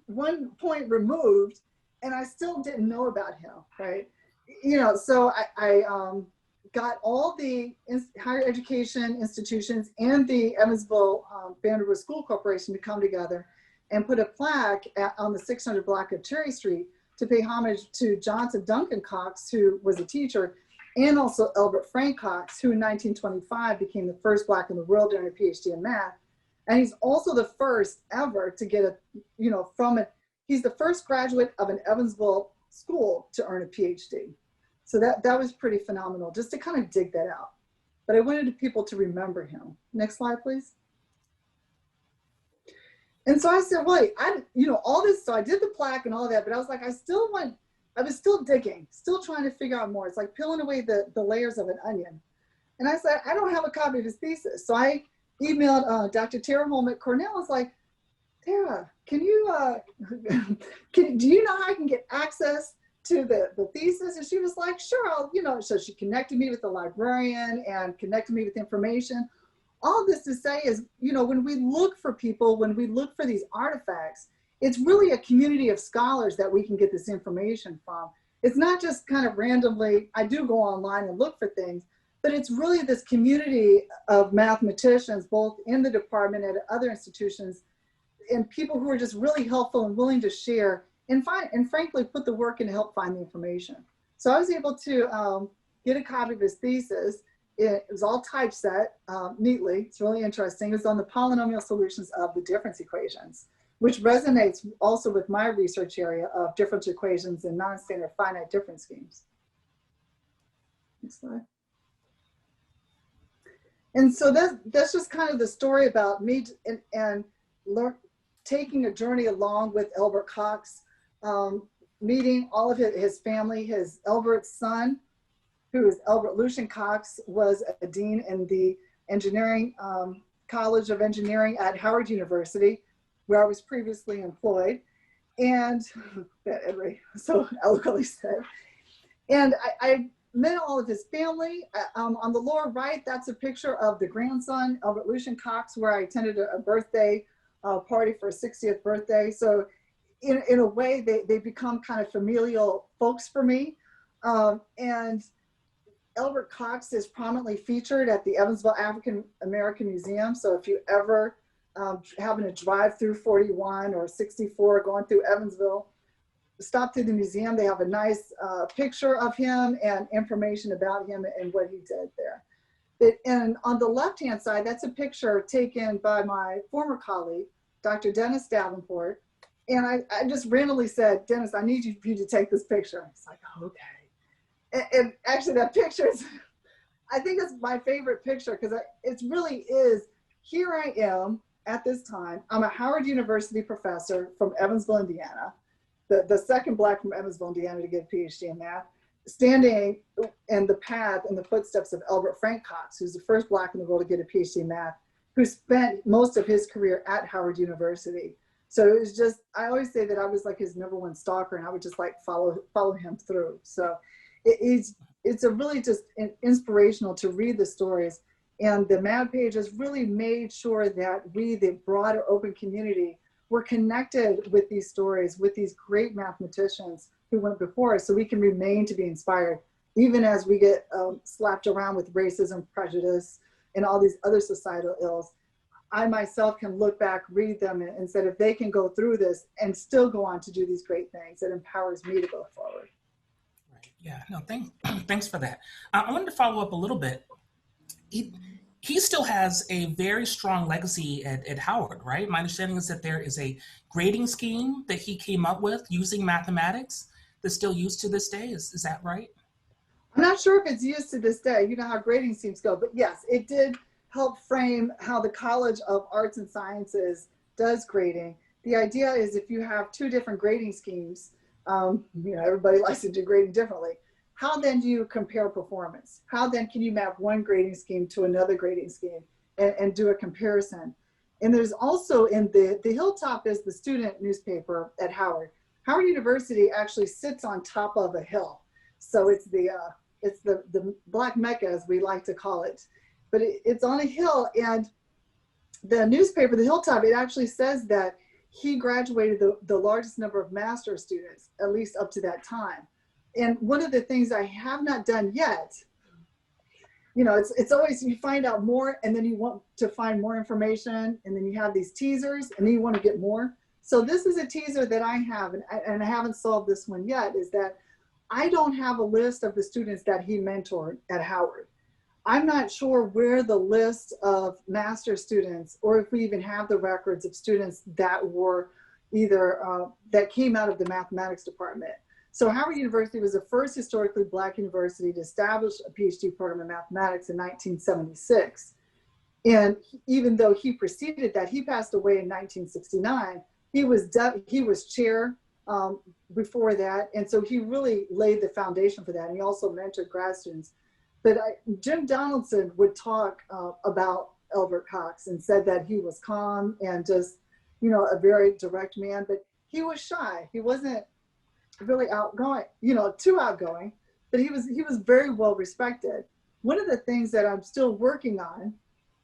point removed, and I still didn't know about him, right? You know, so I got all the higher education institutions and the Evansville Vanderbilt School Corporation to come together and put a plaque on the 600 block of Cherry Street to pay homage to Johnson Duncan Cox, who was a teacher, and also Albert Frank Cox, who in 1925 became the first Black in the world to earn a PhD in math. And he's also the first ever to get he's the first graduate of an Evansville school to earn a PhD. So that was pretty phenomenal, just to kind of dig that out. But I wanted people to remember him. Next slide, please. And so I said, wait, all this, so I did the plaque and all of that, but I was like, I was still digging, still trying to figure out more. It's like peeling away the layers of an onion. And I said, I don't have a copy of his thesis. So I emailed Dr. Tara Holm at Cornell. I was like, Tara, can you, do you know how I can get access to the thesis? And she was like, sure, so she connected me with the librarian and connected me with information. All this to say is, when we look for people, when we look for these artifacts, it's really a community of scholars that we can get this information from. It's not just kind of randomly, I do go online and look for things, but it's really this community of mathematicians, both in the department and at other institutions, and people who are just really helpful and willing to share and frankly, put the work in to help find the information. So I was able to get a copy of his thesis. It was all typeset neatly. It's really interesting. It was on the polynomial solutions of the difference equations, which resonates also with my research area of difference equations and non-standard finite difference schemes. Next slide. And so that's just kind of the story about me and taking a journey along with Albert Cox, meeting all of his family. Albert's son, who is Albert Lucian Cox, was a dean in the engineering College of Engineering at Howard University, where I was previously employed. And that Edray so eloquently said. And I met all of his family. On the lower right, that's a picture of the grandson, Albert Lucian Cox, where I attended a birthday party for his 60th birthday. So in a way, they become kind of familial folks for me. And Albert Cox is prominently featured at the Evansville African American Museum. So if you ever happen to drive through 41 or 64 going through Evansville, stop through the museum. They have a nice picture of him and information about him and what he did there. And on the left-hand side, that's a picture taken by my former colleague, Dr. Dennis Davenport. And I just randomly said, Dennis, I need you to take this picture. He's like, okay. And actually that picture is, I think it's my favorite picture because it really is, here I am at this time. I'm a Howard University professor from Evansville, Indiana, the second Black from Evansville, Indiana to get a PhD in math, standing in the path and the footsteps of Frank Cox, who's the first Black in the world to get a PhD in math, who spent most of his career at Howard University. So it was just, I always say that I was like his #1 stalker, and I would just like follow him through. So it's a really just inspirational to read the stories. And the Mad Pages really made sure that we, the broader open community, were connected with these stories, with these great mathematicians who went before us, so we can remain to be inspired, even as we get slapped around with racism, prejudice, and all these other societal ills. I myself can look back, read them, and said, if they can go through this and still go on to do these great things, it empowers me to go forward. Right. Yeah, no, thanks for that. I wanted to follow up a little bit. He still has a very strong legacy at Howard, right? My understanding is that there is a grading scheme that he came up with using mathematics that's still used to this day. Is that right? I'm not sure if it's used to this day. You know how grading schemes go, but yes, it did help frame how the College of Arts and Sciences does grading. The idea is if you have two different grading schemes, everybody likes to do grading differently. How then do you compare performance? How then can you map one grading scheme to another grading scheme and do a comparison? And there's also in the Hilltop is the student newspaper at Howard. Howard University actually sits on top of a hill. So it's the Black Mecca, as we like to call it. But it's on a hill, and the newspaper, the Hilltop, it actually says that he graduated the largest number of master's students, at least up to that time. And one of the things I have not done yet, it's always, you find out more and then you want to find more information, and then you have these teasers and then you want to get more. So this is a teaser that I have, and I haven't solved this one yet, is that I don't have a list of the students that he mentored at Howard. I'm not sure where the list of master students, or if we even have the records of students that were either, that came out of the mathematics department. So Howard University was the first historically Black university to establish a PhD program in mathematics in 1976. And even though he preceded that, he passed away in 1969. He was chair before that. And so he really laid the foundation for that. And he also mentored grad students. But Jim Donaldson would talk about Albert Cox and said that he was calm and just, a very direct man, but he was shy. He wasn't really outgoing, too outgoing, but he was very well respected. One of the things that I'm still working on,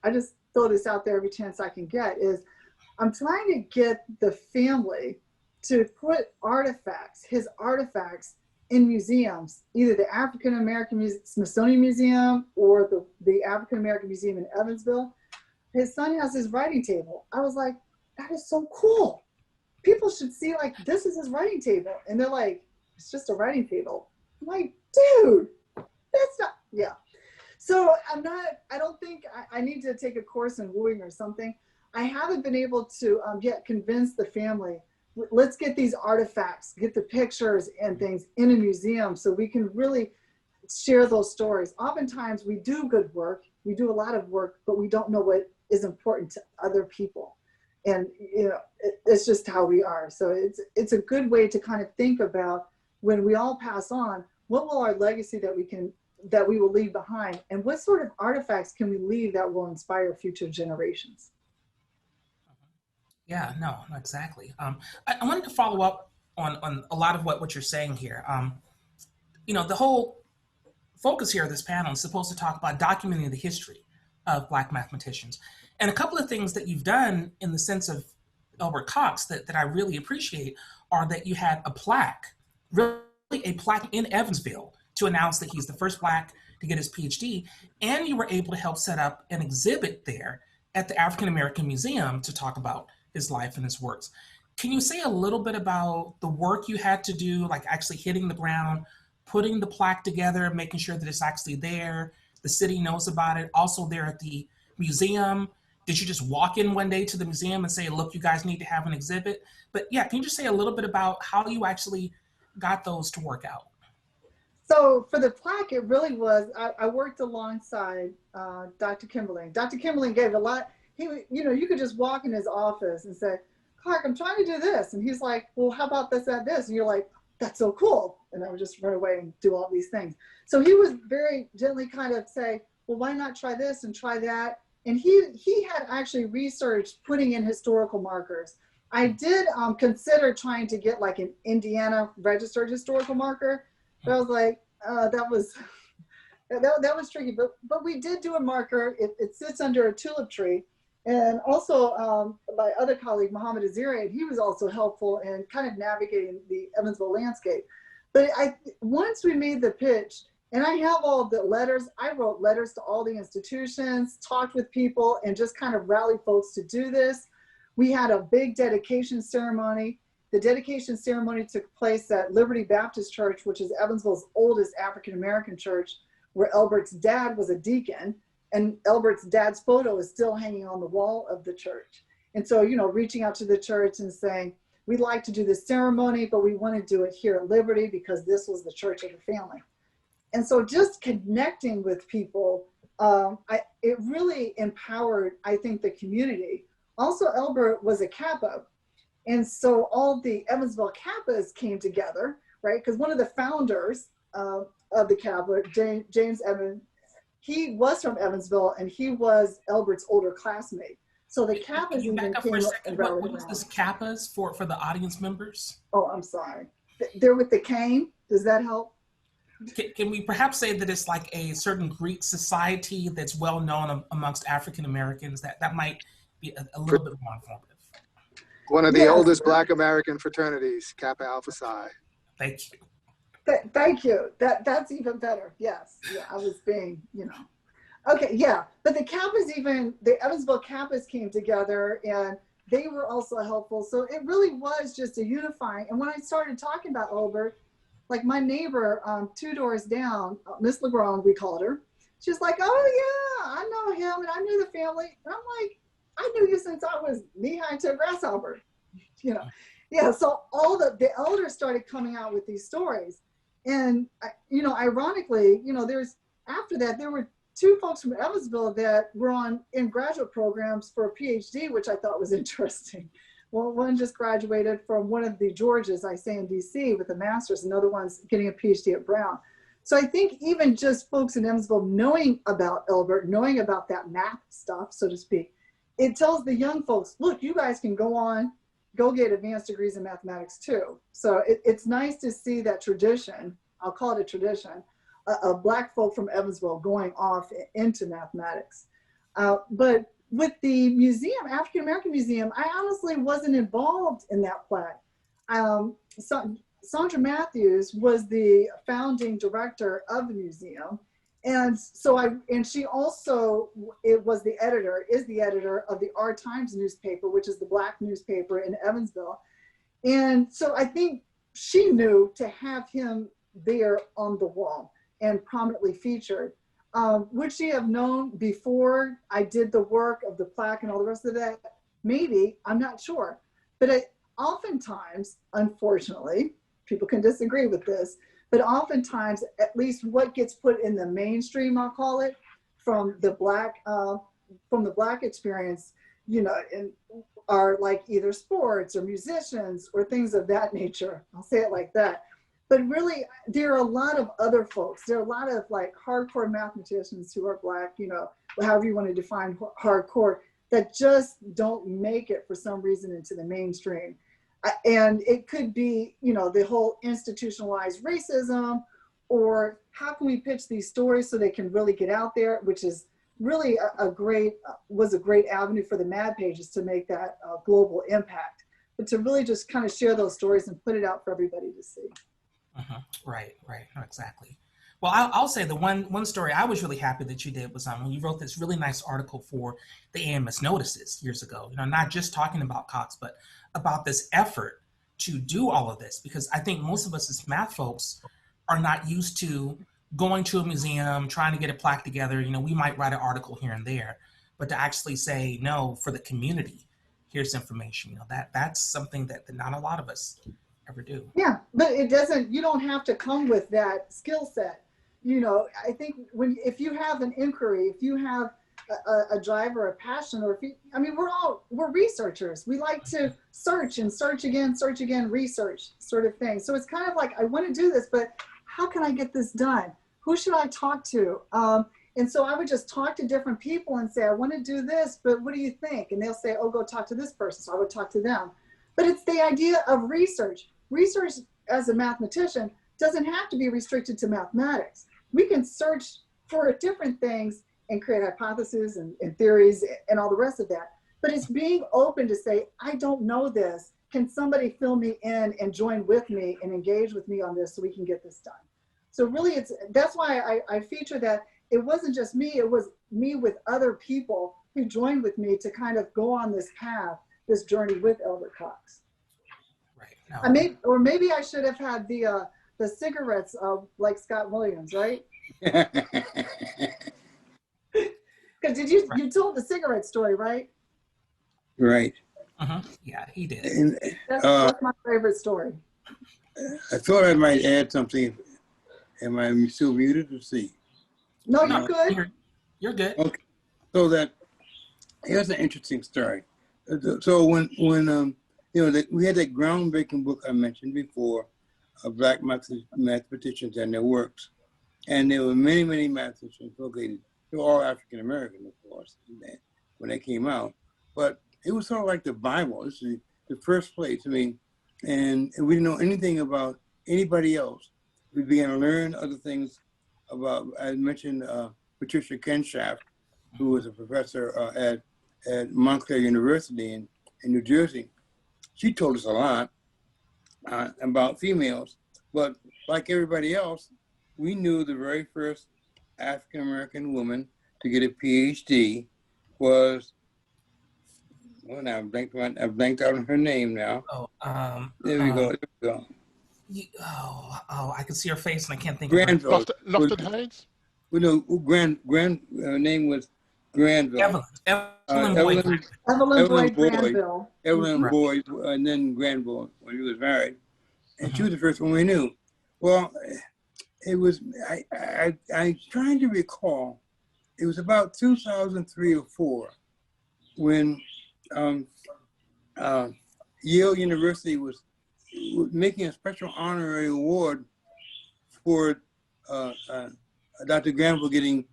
I just throw this out there every chance I can get, is I'm trying to get the family to put his artifacts in museums, either the African American Smithsonian Museum or the African American Museum in Evansville. His son has his writing table. I was like, that is so cool. People should see, like, this is his writing table. And they're like, it's just a writing table. I'm like, dude, that's not, yeah. So I don't think I need to take a course in wooing or something. I haven't been able to yet convince the family, let's get these artifacts, get the pictures and things in a museum so we can really share those stories. Oftentimes we do good work, we do a lot of work, but we don't know what is important to other people. And it's just how we are. So it's a good way to kind of think about, when we all pass on, what will our legacy that we will leave behind, and what sort of artifacts can we leave that will inspire future generations? Yeah, no, exactly. I wanted to follow up on a lot of what you're saying here. The whole focus here of this panel is supposed to talk about documenting the history of Black mathematicians. And a couple of things that you've done in the sense of Albert Cox that I really appreciate are that you had a plaque, really a plaque in Evansville to announce that he's the first Black to get his PhD, and you were able to help set up an exhibit there at the African American Museum to talk about his life and his works. Can you say a little bit about the work you had to do, like actually hitting the ground, putting the plaque together, making sure that it's actually there, the city knows about it, also there at the museum? Did you just walk in one day to the museum and say, look, you guys need to have an exhibit? But yeah, can you just say a little bit about how you actually got those to work out? So for the plaque, it really was, I worked alongside Dr. Chamberlain. Dr. Chamberlain gave a lot. You could just walk in his office and say, Clark, I'm trying to do this. And he's like, well, how about this, that, this? And you're like, that's so cool. And I would just run away and do all these things. So he was very gently kind of say, well, why not try this and try that? And he had actually researched putting in historical markers. I did consider trying to get like an Indiana registered historical marker, but I was like, that was tricky. But we did do a marker. It sits under a tulip tree. And also my other colleague, Muhammad Aziri, he was also helpful in kind of navigating the Evansville landscape. But once we made the pitch, and I have all of the letters, I wrote letters to all the institutions, talked with people, and just kind of rallied folks to do this. We had a big dedication ceremony. The dedication ceremony took place at Liberty Baptist Church, which is Evansville's oldest African-American church, where Albert's dad was a deacon. And Albert's dad's photo is still hanging on the wall of the church. And so, reaching out to the church and saying, we'd like to do this ceremony, but we want to do it here at Liberty because this was the church of the family. And so just connecting with people, it really empowered, I think, the community. Also, Albert was a Kappa. And so all the Evansville Kappas came together, right? Because one of the founders of the Kappa, James Evans, he was from Evansville and he was Albert's older classmate. So the Kappas even came up and rallied What is this Kappas for the audience members? Oh, I'm sorry. They're with the cane. Does that help? Can we perhaps say that it's like a certain Greek society that's well known amongst African Americans? That might be a little bit more informative. One of the oldest Black American fraternities, Kappa Alpha Psi. Thank you. Thank you. That's even better. Yes. Yeah, I was being, Okay, yeah. But the Evansville Kappas came together and they were also helpful. So it really was just a unifying. And when I started talking about Albert, like my neighbor 2 doors down, Miss LeGrand, we called her. She's like, oh yeah, I know him and I knew the family. And I'm like, I knew you since I was knee-high to a grasshopper, Yeah, so all the elders started coming out with these stories. And, ironically, after that, there were 2 folks from Evansville that were in graduate programs for a PhD, which I thought was interesting. Well, one just graduated from one of the Georges, I say in DC, with a master's, another one's getting a PhD at Brown. So I think even just folks in Evansville knowing about Albert, knowing about that math stuff, so to speak, it tells the young folks, look, you guys can go get advanced degrees in mathematics too. So it's nice to see that tradition, I'll call it a tradition, of Black folk from Evansville going off into mathematics. But with the museum, African American Museum, I honestly wasn't involved in that plaque. Sandra Matthews was the founding director of the museum. And so she also is the editor of the Our Times newspaper, which is the Black newspaper in Evansville. And so I think she knew to have him there on the wall and prominently featured. Would she have known before I did the work of the plaque and all the rest of that? Maybe, I'm not sure. But oftentimes, unfortunately, people can disagree with this, but oftentimes, at least what gets put in the mainstream, I'll call it, from the Black experience, are like either sports or musicians or things of that nature. I'll say it like that. But really, there are a lot of other folks. There are a lot of like hardcore mathematicians who are Black, however you want to define hardcore, that just don't make it for some reason into the mainstream. And it could be, you know, the whole institutionalized racism, or how can we pitch these stories so they can really get out there, which is really was a great avenue for the Mad Pages to make that global impact, but to really just kind of share those stories and put it out for everybody to see. Right, exactly. Well, I'll say the one story I was really happy that you did was when you wrote this really nice article for the AMS Notices years ago, you know, not just talking about Cox, but about this effort to do all of this, because I think most of us as math folks are not used to going to a museum, trying to get a plaque together. You know, we might write an article here and there, but to actually say, no, for the community, here's information, you know, that's something that not a lot of us ever do. Yeah, but you don't have to come with that skill set. You know, I think if you have an inquiry, if you have a drive or a passion, or we're researchers. We like to search and search again, research sort of thing. So it's kind of like, I want to do this, but how can I get this done? Who should I talk to? And so I would just talk to different people and say, I want to do this, but what do you think? And they'll say, oh, go talk to this person. So I would talk to them. But it's the idea of research. Research as a mathematician doesn't have to be restricted to mathematics. We can search for different things and create hypotheses and theories and all the rest of that. But it's being open to say, I don't know this. Can somebody fill me in and join with me and engage with me on this so we can get this done? So really, that's why I feature that. It wasn't just me, it was me with other people who joined with me to kind of go on this path, this journey with Elder Cox. Right. No. Maybe I should have had the cigarettes like Scott Williams, right? Because you told the cigarette story, right? Right. Yeah, he did. And, that's my favorite story. I thought I might add something. Am I still muted to see? No, you're good. You're good. Okay. So here's an interesting story. So when you know, we had that groundbreaking book I mentioned before, Black Mathematicians and Their Works, and there were many mathematicians. Okay, they were all African American, of course, when they came out. But it was sort of like the Bible. This is the first place. I mean, and we didn't know anything about anybody else. We began to learn other things about. I mentioned Patricia Kenshaft, who was a professor at Montclair University in New Jersey. She told us a lot about females, but like everybody else, we knew the very first African-American woman to get a PhD was, well, now I've blanked out on her name now. There we go. I can see her face and I can't think Granville. of her. Lofton Haynes? Well, no, her name was Granville. Evelyn Boyd Granville. Evelyn Boyd, and then Granville when he was married. And she was the first one we knew. Well, it was, I'm trying to recall, it was about 2003 or 4 when Yale University was making a special honorary award for Dr. Granville being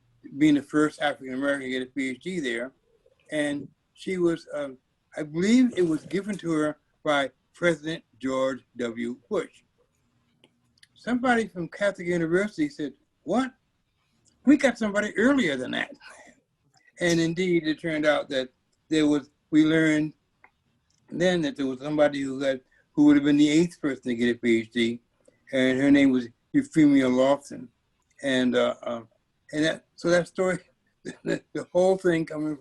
the first African-American to get a PhD there. And she was, I believe it was given to her by President George W. Bush. Somebody from Catholic University said, what? We got somebody earlier than that. And indeed, it turned out that we learned then that there was somebody who would have been the 8th person to get a PhD, and her name was Euphemia Lofton. And that story, the whole thing coming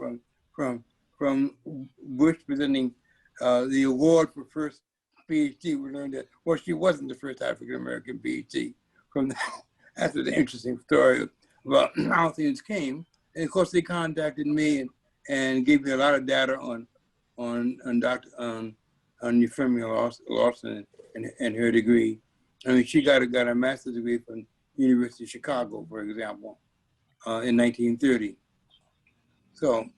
from Bush presenting the award for first PhD, we learned that, well, she wasn't the first African-American PhD. That's an interesting story about how things came. And of course, they contacted me and gave me a lot of data on Euphemia Lawson and her degree. I mean, she got a master's degree from University of Chicago, for example, in 1930. So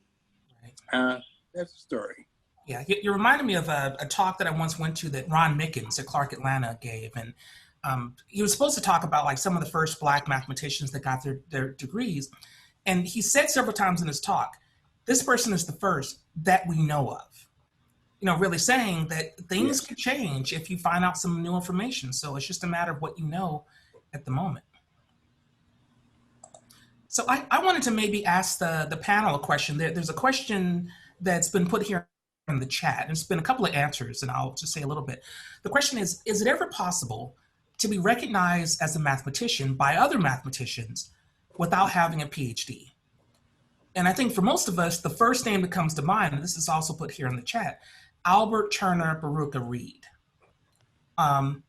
that's the story. Yeah, you reminded me of a talk that I once went to that Ron Mickens at Clark Atlanta gave. And he was supposed to talk about like some of the first Black mathematicians that got their degrees. And he said several times in his talk, this person is the first that we know of. You know, really saying that things could change if you find out some new information. So it's just a matter of what you know at the moment. So I wanted to maybe ask the panel a question. There's a question that's been put here in the chat, and it's been a couple of answers, and I'll just say a little bit. The question is it ever possible to be recognized as a mathematician by other mathematicians without having a PhD? And I think for most of us, the first name that comes to mind, and this is also put here in the chat, Albert Turner Baruka Reed. I'm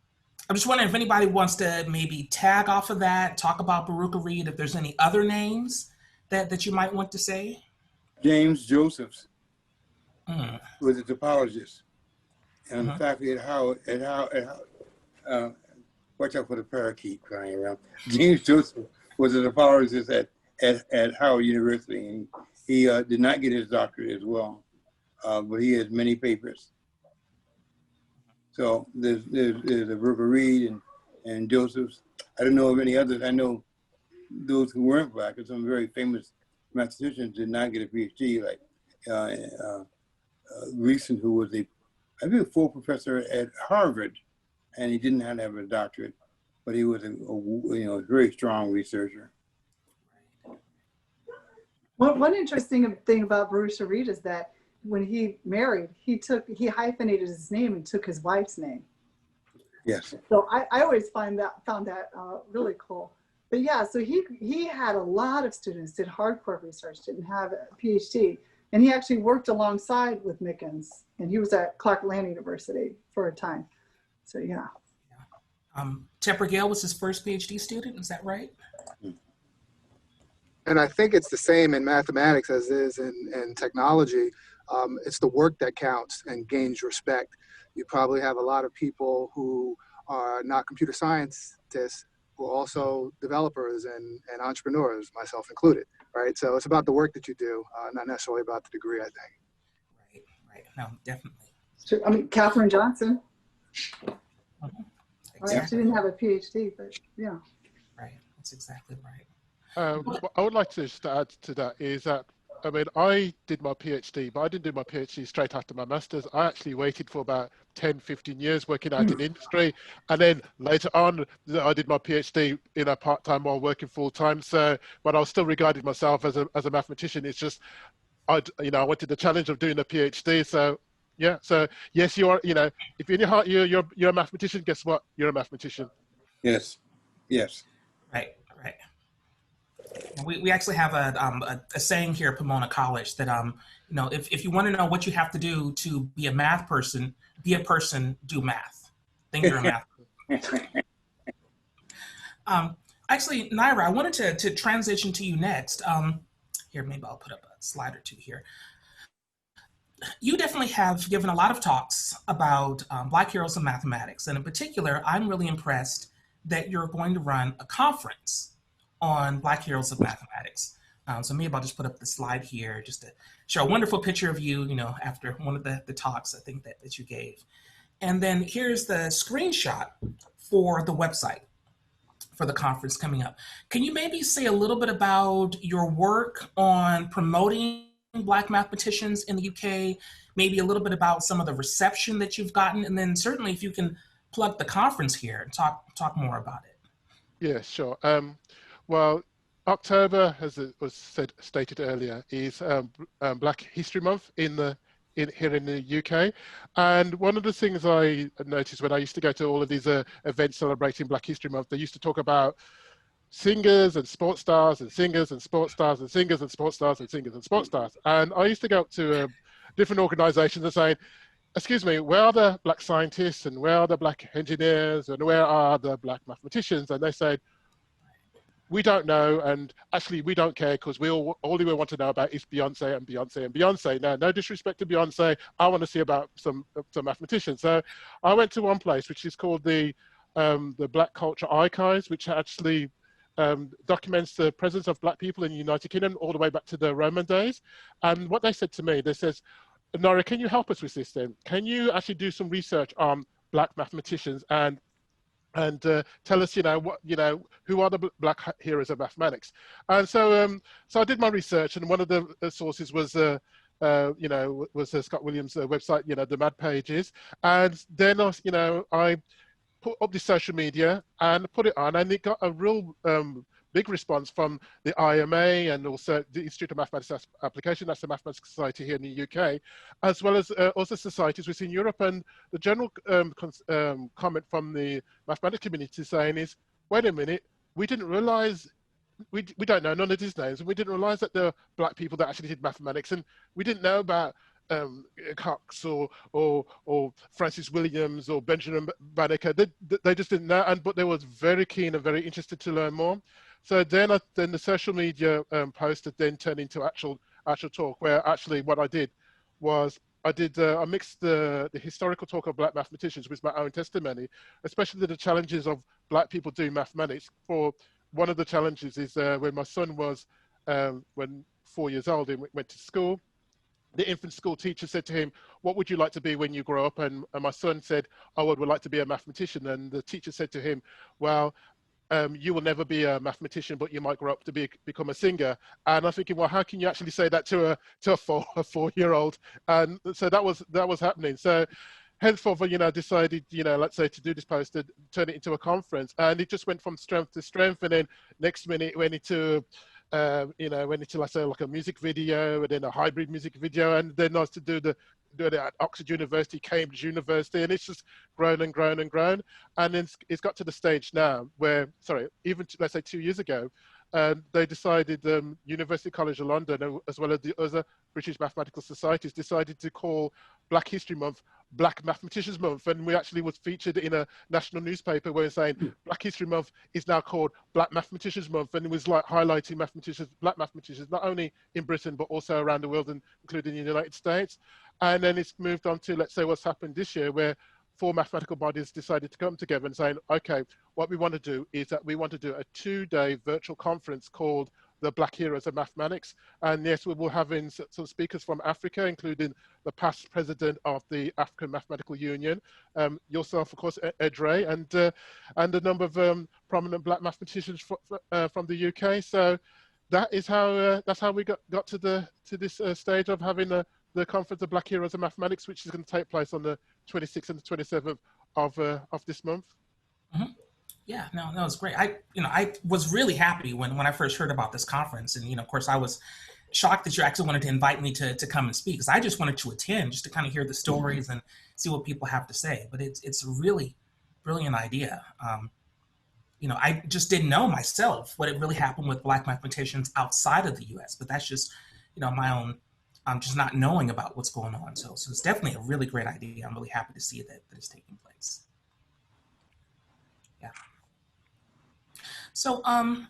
just wondering if anybody wants to maybe tag off of that, talk about Baruka Reed, if there's any other names that you might want to say. James Josephs was a topologist and faculty at Howard. Watch out for the parakeet crying around. James Joseph was a topologist at Howard University, and he did not get his doctorate as well, but he has many papers. So there's a Baruka Reed and Josephs. I don't know of any others. I know those who weren't Black, and some very famous mathematicians did not get a PhD, like Reeson, who was I think a full professor at Harvard, and he didn't have to have a doctorate, but he was a very strong researcher. One interesting thing about Baruka Reed is that when he married, he hyphenated his name and took his wife's name. Yes. So I always found that really cool. But yeah, so he had a lot of students, did hardcore research, didn't have a PhD, and he actually worked alongside with Mickens, and he was at Clark Atlanta University for a time. So yeah. Tepper Gale was his first PhD student, is that right? And I think it's the same in mathematics as it is in technology. It's the work that counts and gains respect. You probably have a lot of people who are not computer scientists who are also developers and entrepreneurs, myself included, right? So it's about the work that you do, not necessarily about the degree, I think. Right, no, definitely. Sure. I mean, Katherine Johnson. Exactly. She didn't have a PhD, but yeah. Right, that's exactly right. What I would like to just add to that is that, I mean, I did my PhD, but I didn't do my PhD straight after my master's. I actually waited for about 10, 15 years working out in industry. And then later on, I did my PhD in a part-time while working full-time. So, but I was still regarded myself as a mathematician. It's just, I wanted the challenge of doing a PhD. So, yeah. So, yes, you are, if in your heart you're a mathematician, guess what? You're a mathematician. Yes. Yes. Right. We actually have a saying here at Pomona College that if you want to know what you have to do to be a math person, be a person, do math. Think you're a math person. Actually, Naira, I wanted to transition to you next. Here, maybe I'll put up a slide or two here. You definitely have given a lot of talks about Black heroes of mathematics, and in particular, I'm really impressed that you're going to run a conference on Black heroes of mathematics. So maybe I'll just put up the slide here just to show a wonderful picture of you, after one of the talks I think that you gave. And then here's the screenshot for the website for the conference coming up. Can you maybe say a little bit about your work on promoting Black mathematicians in the UK, maybe a little bit about some of the reception that you've gotten, and then certainly if you can plug the conference here and talk more about it. Yeah, sure. Well, October, as it was stated earlier, is Black History Month here in the UK. And one of the things I noticed when I used to go to all of these events celebrating Black History Month, they used to talk about singers and sports stars and singers and sports stars and singers and sports stars and singers and sports stars. And I used to go up to different organizations and say, excuse me, where are the Black scientists and where are the Black engineers and where are the Black mathematicians? And they said, we don't know, and actually we don't care because all we want to know about is Beyonce and Beyonce and Beyonce. Now, no disrespect to Beyonce, I want to see about some mathematicians. So I went to one place which is called the Black Culture Archives, which actually documents the presence of Black people in the United Kingdom all the way back to the Roman days. And what they said to me, they says, Naira, can you help us with this then? Can you actually do some research on Black mathematicians and and tell us, who are the Black heroes of mathematics. And so, so I did my research, and one of the sources was, Scott Williams' website, the Mad Pages. And then, I put up the social media and put it on, and it got a real big response from the IMA and also the Institute of Mathematics Application, that's the Mathematics Society here in the UK, as well as also societies within Europe. And the general comment from the mathematics community saying is, wait a minute, we didn't realize, we don't know none of these names, and we didn't realize that there were Black people that actually did mathematics, and we didn't know about Cox or Francis Williams or Benjamin Banneker. They just didn't know, but they was very keen and very interested to learn more. So then the social media post then turned into actual talk, where actually what I did was I mixed the historical talk of Black mathematicians with my own testimony, especially the challenges of Black people doing mathematics. For one of the challenges is when my son was 4 years old, he went to school. The infant school teacher said to him, "What would you like to be when you grow up?" And my son said, "I would like to be a mathematician." And the teacher said to him, "Well, you will never be a mathematician, but you might grow up to become a singer." And I'm thinking, well, how can you actually say that to a 4-year-old? And so that was happening. So henceforth, decided, let's say, to do this post, to turn it into a conference, and it just went from strength to strength. And then next minute it went into let's say, like a music video, and then a hybrid music video, and then I was to do it at Oxford University, Cambridge University, and it's just grown and grown and grown. And then it's got to the stage now where, even let's say 2 years ago, they decided, University College of London, as well as the other British mathematical societies, decided to call Black History Month Black Mathematicians Month. And we actually was featured in a national newspaper where it's saying Black History Month is now called Black Mathematicians Month. And it was like highlighting Black mathematicians, not only in Britain, but also around the world, including in the United States. And then it's moved on to, let's say, what's happened this year, where 4 mathematical bodies decided to come together and saying, okay, what we want to do is that we want to do a 2-day virtual conference called the Black Heroes of Mathematics. And yes, we will have in some speakers from Africa, including the past president of the African Mathematical Union, yourself, of course, Edray, and a number of prominent Black mathematicians from the UK. So that is how that's how we got to this stage of having the conference of Black Heroes of Mathematics, which is going to take place on the 26th and the 27th of this month. Mm-hmm. Yeah, no, it's great. I was really happy when I first heard about this conference, and of course, I was shocked that you actually wanted to invite me to come and speak, because I just wanted to attend, just to kind of hear the stories and see what people have to say. But it's a really brilliant idea. I just didn't know myself what had really happened with Black mathematicians outside of the U.S. But that's just my own. Just not knowing about what's going on. So it's definitely a really great idea. I'm really happy to see that it's taking place. Yeah. So I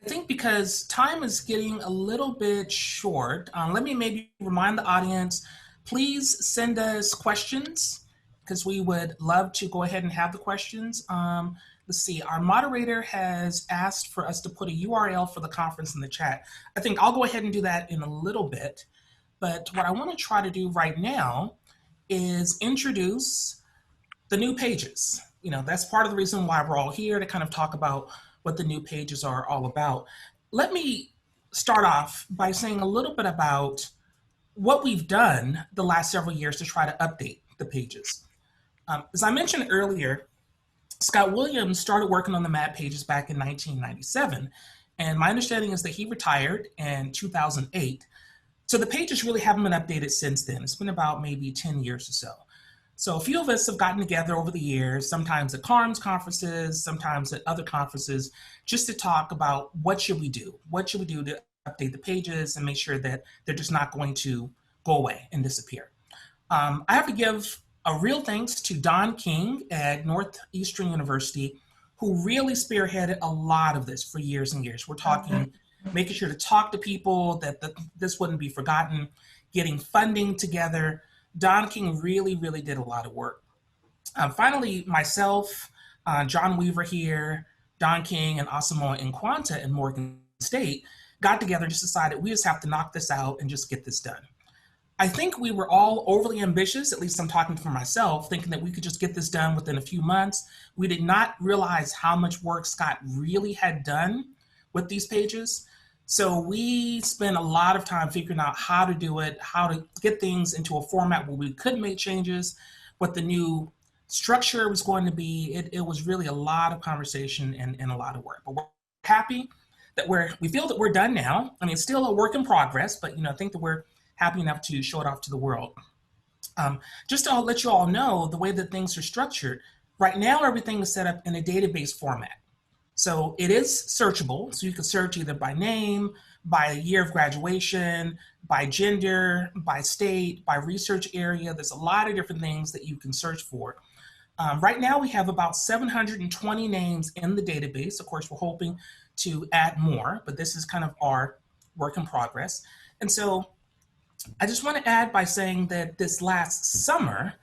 think because time is getting a little bit short, let me maybe remind the audience, please send us questions, because we would love to go ahead and have the questions. Let's see, our moderator has asked for us to put a URL for the conference in the chat. I think I'll go ahead and do that in a little bit. But what I want to try to do right now is introduce the new pages. That's part of the reason why we're all here, to kind of talk about what the new pages are all about. Let me start off by saying a little bit about what we've done the last several years to try to update the pages. As I mentioned earlier, Scott Williams started working on the Mad Pages back in 1997, and my understanding is that he retired in 2008. So the pages really haven't been updated since then. It's been about maybe 10 years or so. So a few of us have gotten together over the years, sometimes at CARMS conferences, sometimes at other conferences, just to talk about what should we do? What should we do to update the pages and make sure that they're just not going to go away and disappear? I have to give a real thanks to Don King at Northeastern University, who really spearheaded a lot of this for years and years. We're talking making sure to talk to people, that this wouldn't be forgotten, getting funding together. Don King really, really did a lot of work. Finally, myself, John Weaver here, Don King, and Asamoah Nkwanta in Morgan State got together and just decided we just have to knock this out and just get this done. I think we were all overly ambitious, at least I'm talking for myself, thinking that we could just get this done within a few months. We did not realize how much work Scott really had done with these pages. So we spent a lot of time figuring out how to do it, how to get things into a format where we could make changes, what the new structure was going to be. It was really a lot of conversation and a lot of work. But we're happy that we feel that we're done now. I mean, it's still a work in progress, but I think that we're happy enough to show it off to the world. Just to let you all know the way that things are structured, right now everything is set up in a database format. So it is searchable, so you can search either by name, by year of graduation, by gender, by state, by research area. There's a lot of different things that you can search for. Right now we have about 720 names in the database. Of course, we're hoping to add more, but this is kind of our work in progress. And so I just want to add by saying that this last summer,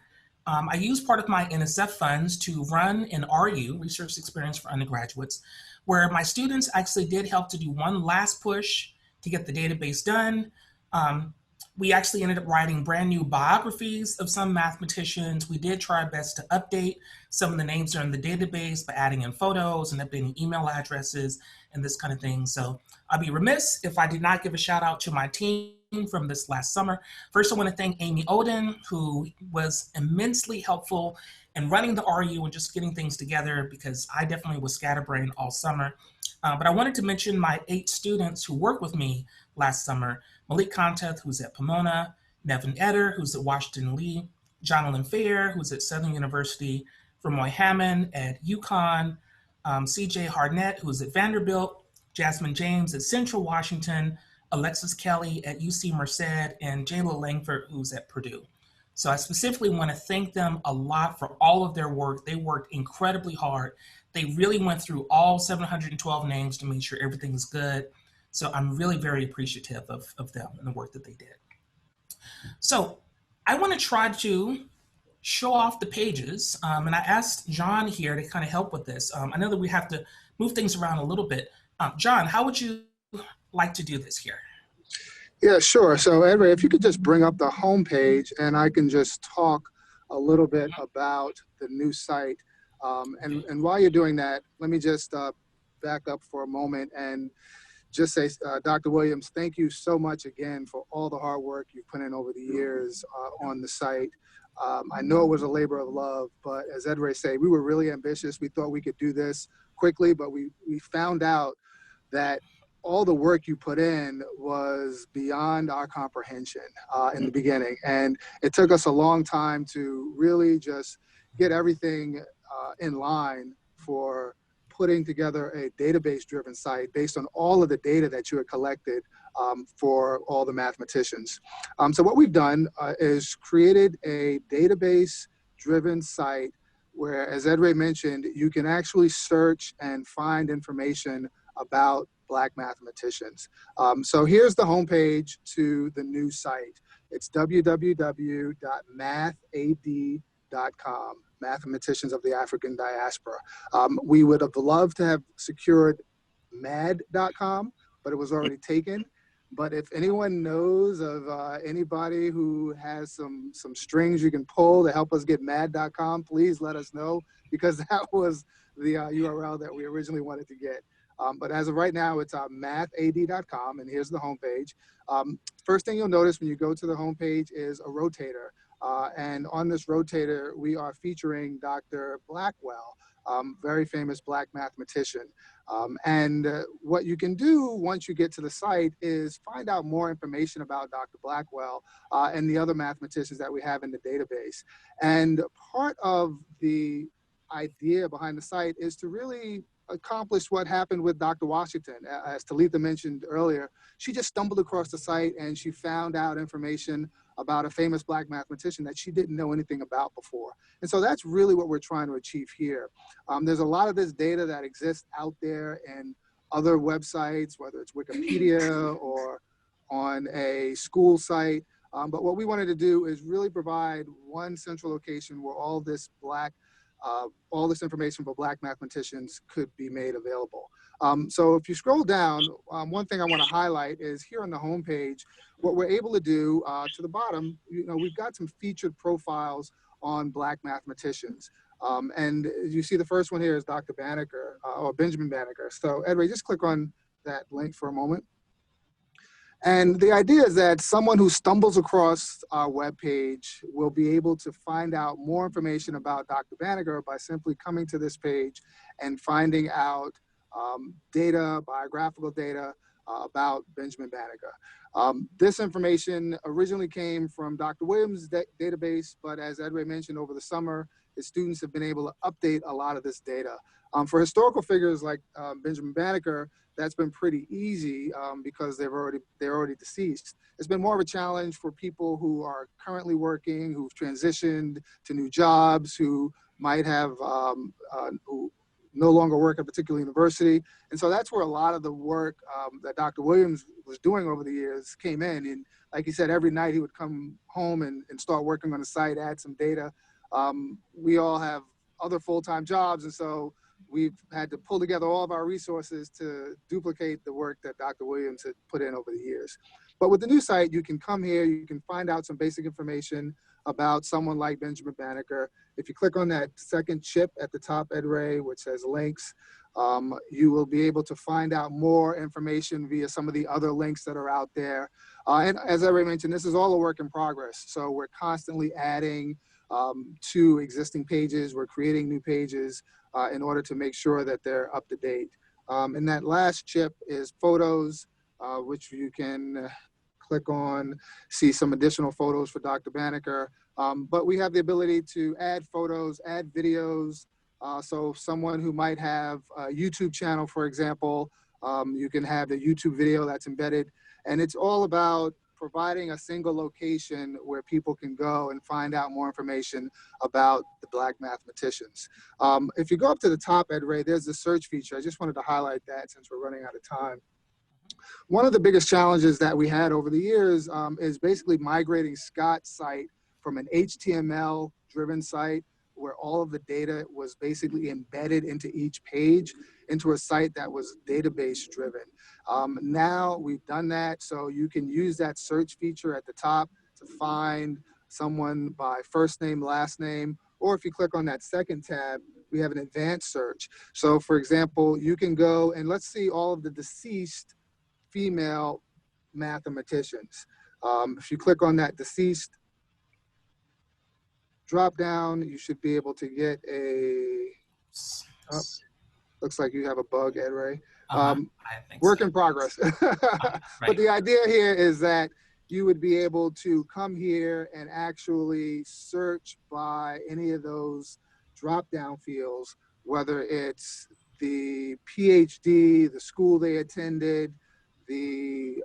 I used part of my NSF funds to run an RU, Research Experience for Undergraduates, where my students actually did help to do one last push to get the database done. We actually ended up writing brand new biographies of some mathematicians. We did try our best to update some of the names that are in the database by adding in photos and updating email addresses and this kind of thing. So I'd be remiss if I did not give a shout out to my team from this last summer. First, I want to thank Amy Oden, who was immensely helpful in running the RU and just getting things together, because I definitely was scatterbrained all summer. But I wanted to mention my 8 students who worked with me last summer: Malik Conteth, who's at Pomona; Nevin Eder, who's at Washington Lee; Jonathan Fair, who's at Southern University; Vermoy Hammond at UConn; CJ Harnett, who's at Vanderbilt; Jasmine James at Central Washington; Alexis Kelly at UC Merced; and Jayla Langford, who's at Purdue. So I specifically want to thank them a lot for all of their work. They worked incredibly hard. They really went through all 712 names to make sure everything was good. So I'm really very appreciative of them and the work that they did. So I want to try to show off the pages. And I asked John here to kind of help with this. I know that we have to move things around a little bit. John, how would you like to do this here? Yeah, sure. So Edray, if you could just bring up the homepage and I can just talk a little bit about the new site. And while you're doing that, let me just back up for a moment and just say, Dr. Williams, thank you so much again for all the hard work you've put in over the years on the site. I know it was a labor of love, but as Edray said, we were really ambitious. We thought we could do this quickly, but we found out that all the work you put in was beyond our comprehension in the beginning. And it took us a long time to really just get everything in line for putting together a database-driven site based on all of the data that you had collected for all the mathematicians. So what we've done is created a database-driven site where, as Edray mentioned, you can actually search and find information about Black mathematicians. So here's the homepage to the new site. It's www.mathad.com, Mathematicians of the African Diaspora. We would have loved to have secured mad.com, but it was already taken. But if anyone knows of anybody who has some strings you can pull to help us get mad.com, please let us know, because that was the URL that we originally wanted to get. But as of right now, it's mathad.com, and here's the homepage. First thing you'll notice when you go to the homepage is a rotator. And on this rotator, we are featuring Dr. Blackwell, very famous Black mathematician. And what you can do once you get to the site is find out more information about Dr. Blackwell and the other mathematicians that we have in the database. And part of the idea behind the site is to really accomplish what happened with Dr. Washington. As Talitha mentioned earlier, she just stumbled across the site and she found out information about a famous Black mathematician that she didn't know anything about before. And so that's really what we're trying to achieve here. There's a lot of this data that exists out there in other websites, whether it's Wikipedia or on a school site. But what we wanted to do is really provide one central location where all this information for Black mathematicians could be made available. So if you scroll down, one thing I want to highlight is here on the homepage, what we're able to do to the bottom, we've got some featured profiles on Black mathematicians. And you see the first one here is Dr. Banneker, or Benjamin Banneker. So Edray, just click on that link for a moment. And the idea is that someone who stumbles across our webpage will be able to find out more information about Dr. Banneker by simply coming to this page and finding out data, biographical data about Benjamin Banneker. This information originally came from Dr. Williams' database, but as Edray mentioned, over the summer, his students have been able to update a lot of this data. For historical figures like Benjamin Banneker, that's been pretty easy because they're already deceased. It's been more of a challenge for people who are currently working, who've transitioned to new jobs, who might have who no longer work at a particular university. And so that's where a lot of the work that Dr. Williams was doing over the years came in. And like he said, every night he would come home and start working on the site, add some data. We all have other full-time jobs, and so we've had to pull together all of our resources to duplicate the work that Dr. Williams had put in over the years. But with the new site, you can come here, you can find out some basic information about someone like Benjamin Banneker. If you click on that second chip at the top, Edray, which says links, you will be able to find out more information via some of the other links that are out there. And as Edray mentioned, this is all a work in progress. So we're constantly adding to existing pages. We're creating new pages in order to make sure that they're up to date. And that last chip is photos, which you can click on, see some additional photos for Dr. Banneker. But we have the ability to add photos, add videos. So someone who might have a YouTube channel, for example, you can have the YouTube video that's embedded. And it's all about providing a single location where people can go and find out more information about the Black mathematicians. If you go up to the top, Edray, there's the search feature. I just wanted to highlight that since we're running out of time. One of the biggest challenges that we had over the years is basically migrating Scott's site from an HTML-driven site where all of the data was basically embedded into each page into a site that was database-driven. Now we've done that, so you can use that search feature at the top to find someone by first name, last name, or if you click on that second tab, we have an advanced search. So for example, you can go and let's see all of the deceased female mathematicians. If you click on that deceased drop down, you should be able to get a, oh, looks like you have a bug, Edray. Work in progress. Right. But the idea here is that you would be able to come here and actually search by any of those drop-down fields, whether it's the PhD, the school they attended, the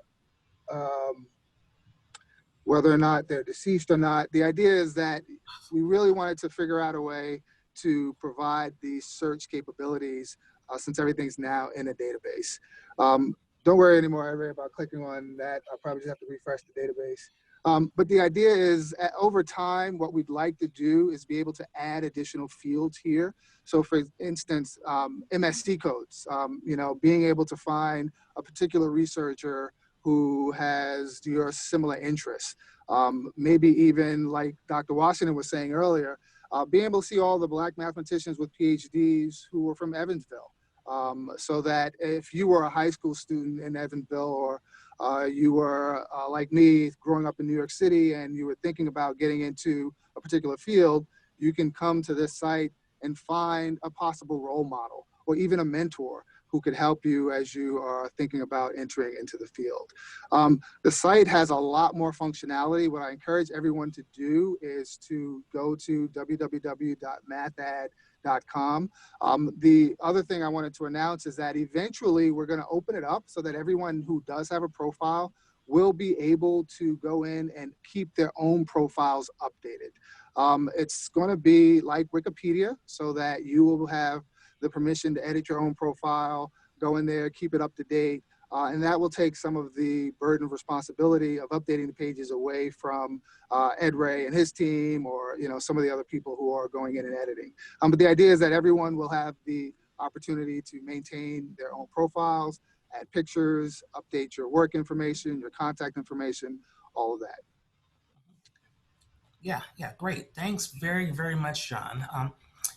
whether or not they're deceased or not. The idea is that we really wanted to figure out a way to provide these search capabilities since everything's now in a database. Don't worry anymore, Edray, about clicking on that. I'll probably just have to refresh the database. But the idea is over time, what we'd like to do is be able to add additional fields here. So for instance, MSc codes, being able to find a particular researcher who has your similar interests. Maybe even like Dr. Washington was saying earlier, being able to see all the Black mathematicians with PhDs who were from Evansville. So that if you were a high school student in Evansville or you were like me growing up in New York City and you were thinking about getting into a particular field, you can come to this site and find a possible role model or even a mentor who could help you as you are thinking about entering into the field. The site has a lot more functionality. What I encourage everyone to do is to go to www.mathad.com. The other thing I wanted to announce is that eventually we're going to open it up so that everyone who does have a profile will be able to go in and keep their own profiles updated. It's going to be like Wikipedia so that you will have the permission to edit your own profile, go in there, keep it up to date, and that will take some of the burden of responsibility of updating the pages away from Edray and his team or some of the other people who are going in and editing. But the idea is that everyone will have the opportunity to maintain their own profiles, add pictures, update your work information, your contact information, all of that. Yeah, great. Thanks very, very much, John.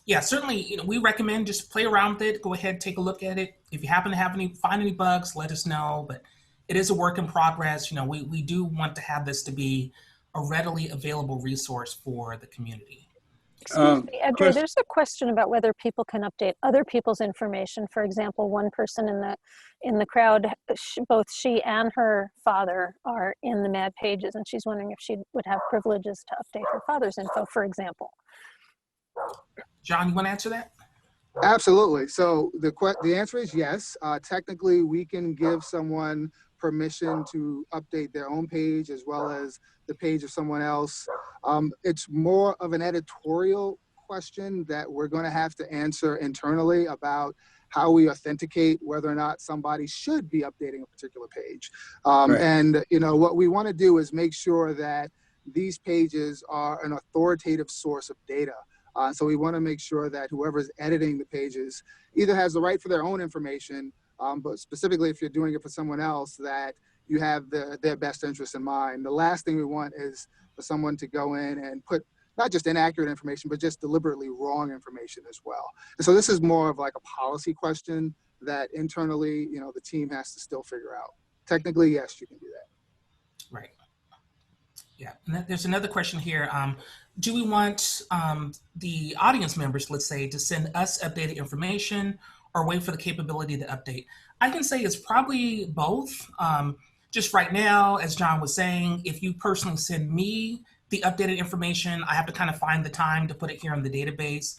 Yeah, certainly, we recommend just play around with it. Go ahead, take a look at it. If you happen to find any bugs, let us know. But it is a work in progress. We do want to have this to be a readily available resource for the community. Excuse me, Edray, there's a question about whether people can update other people's information. For example, one person in the crowd, both she and her father are in the MAD pages, and she's wondering if she would have privileges to update her father's info, for example. John, you want to answer that? Absolutely. So the answer is yes. Technically, we can give someone permission to update their own page as well as the page of someone else. It's more of an editorial question that we're going to have to answer internally about how we authenticate whether or not somebody should be updating a particular page. Right. And what we want to do is make sure that these pages are an authoritative source of data. So we want to make sure that whoever's editing the pages either has the right for their own information, but specifically if you're doing it for someone else, that you have their best interest in mind. The last thing we want is for someone to go in and put not just inaccurate information, but just deliberately wrong information as well. And so this is more of like a policy question that internally, the team has to still figure out. Technically, yes, you can do that. Right. Yeah, and there's another question here. Do we want the audience members, let's say, to send us updated information or wait for the capability to update? I can say it's probably both. Just right now, as John was saying, if you personally send me the updated information, I have to kind of find the time to put it here in the database.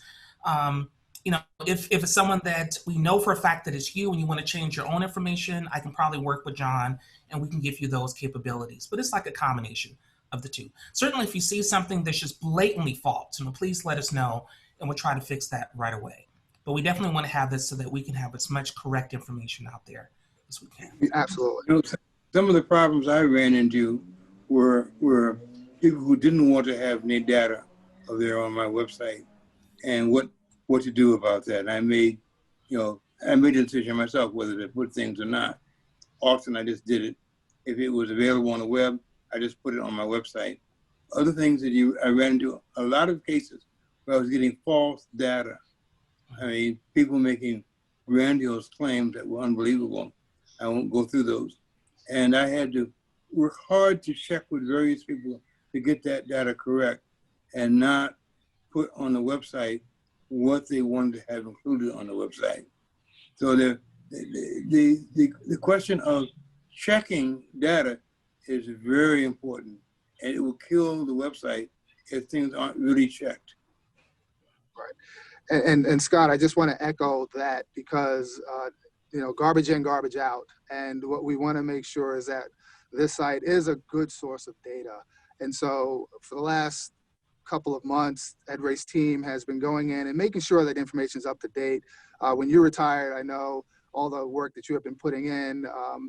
If it's someone that we know for a fact that it's you and you want to change your own information, I can probably work with John and we can give you those capabilities. But it's like a combination of the two. Certainly, if you see something that's just blatantly false, please let us know and we'll try to fix that right away. But we definitely want to have this so that we can have as much correct information out there as we can. Absolutely. Some of the problems I ran into were people who didn't want to have any data of their on my website, and what to do about that. And I made a decision myself whether to put things or not. Often I just did it. If it was available on the web, I just put it on my website. Other things that I ran into a lot of cases where I was getting false data. I mean, people making grandiose claims that were unbelievable. I won't go through those. And I had to work hard to check with various people to get that data correct and not put on the website what they wanted to have included on the website. So the question of checking data is very important, and it will kill the website if things aren't really checked. Right. And Scott, I just want to echo that because, garbage in, garbage out. And what we want to make sure is that this site is a good source of data. And so for the last couple of months, Edray's team has been going in and making sure that information is up to date. When you retired, I know all the work that you have been putting in,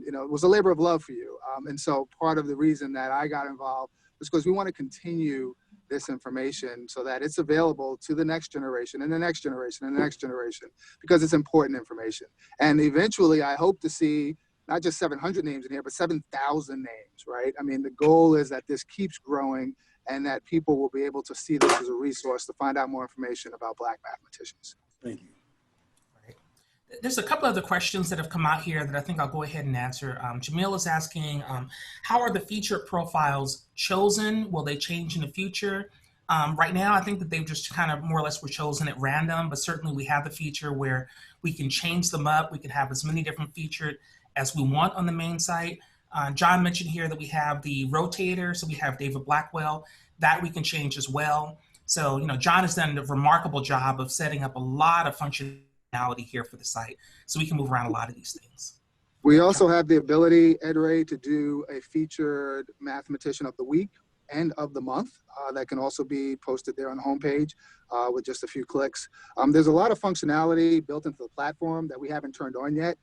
it was a labor of love for you. And so part of the reason that I got involved was because we want to continue this information so that it's available to the next generation and the next generation and the next generation, because it's important information. And eventually I hope to see not just 700 names in here, but 7,000 names, right? I mean, the goal is that this keeps growing and that people will be able to see this as a resource to find out more information about Black mathematicians. Thank you. There's a couple other questions that have come out here that I think I'll go ahead and answer. Jamil is asking, how are the featured profiles chosen? Will they change in the future? Right now, I think that they've just kind of more or less were chosen at random, but certainly we have the feature where we can change them up. We can have as many different featured as we want on the main site. John mentioned here that we have the rotator, so we have David Blackwell, that we can change as well. So, John has done a remarkable job of setting up a lot of functionality here for the site, so we can move around a lot of these things. We also have the ability, Edray, to do a featured mathematician of the week and of the month that can also be posted there on the homepage with just a few clicks. There's a lot of functionality built into the platform that we haven't turned on yet.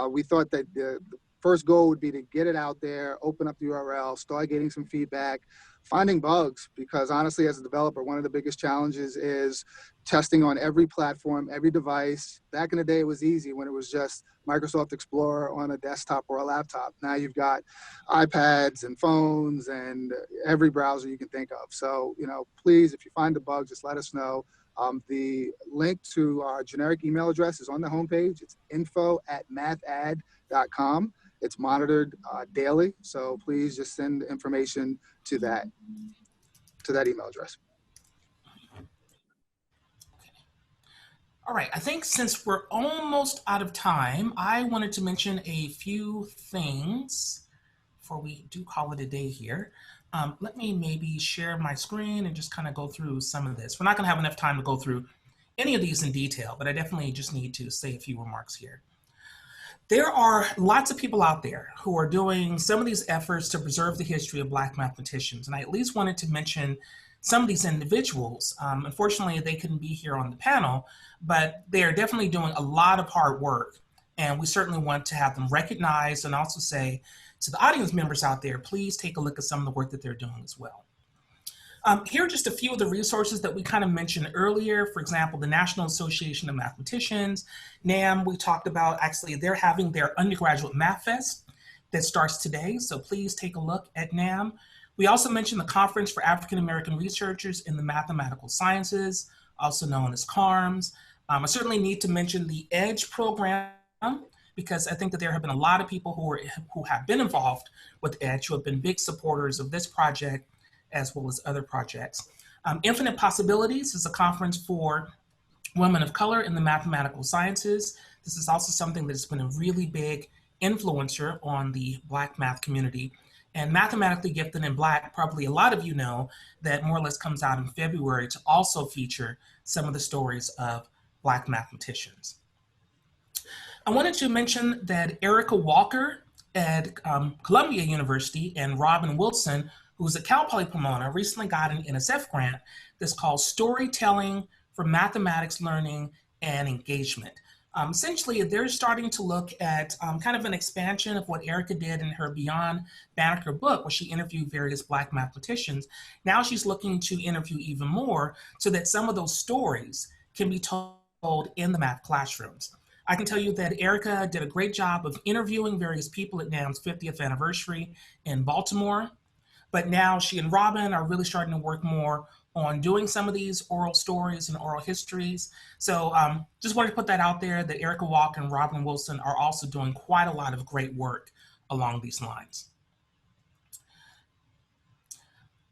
We thought that first goal would be to get it out there, open up the URL, start getting some feedback, finding bugs, because honestly, as a developer, one of the biggest challenges is testing on every platform, every device. Back in the day, it was easy when it was just Microsoft Explorer on a desktop or a laptop. Now you've got iPads and phones and every browser you can think of. So, please, if you find a bug, just let us know. The link to our generic email address is on the homepage. It's info@mathad.com. It's monitored daily, so please just send information to that email address. All right, I think since we're almost out of time, I wanted to mention a few things before we do call it a day here. Let me maybe share my screen and just kind of go through some of this. We're not gonna have enough time to go through any of these in detail, but I definitely just need to say a few remarks here. There are lots of people out there who are doing some of these efforts to preserve the history of Black mathematicians, and I at least wanted to mention some of these individuals. Unfortunately, they couldn't be here on the panel, but they are definitely doing a lot of hard work, and we certainly want to have them recognized and also say to the audience members out there, please take a look at some of the work that they're doing as well. Here are just a few of the resources that we kind of mentioned earlier. For example, the National Association of Mathematicians, NAM, we talked about. Actually, they're having their undergraduate Math Fest that starts today, so please take a look at NAM. We also mentioned the Conference for African American Researchers in the Mathematical Sciences, also known as CARMS. I certainly need to mention the EDGE program, because I think that there have been a lot of people who have been involved with EDGE, who have been big supporters of this project, as well as other projects. Infinite Possibilities is a conference for women of color in the mathematical sciences. This is also something that has been a really big influencer on the Black math community. And Mathematically Gifted in Black, probably a lot of you know, that more or less comes out in February to also feature some of the stories of Black mathematicians. I wanted to mention that Erica Walker at Columbia University and Robin Wilson, who's at Cal Poly Pomona, recently got an NSF grant that's called Storytelling for Mathematics Learning and Engagement. Essentially, they're starting to look at kind of an expansion of what Erica did in her Beyond Banneker book, where she interviewed various Black mathematicians. Now she's looking to interview even more so that some of those stories can be told in the math classrooms. I can tell you that Erica did a great job of interviewing various people at NAM's 50th anniversary in Baltimore. But now she and Robin are really starting to work more on doing some of these oral stories and oral histories. So just wanted to put that out there, that Erica Walker and Robin Wilson are also doing quite a lot of great work along these lines.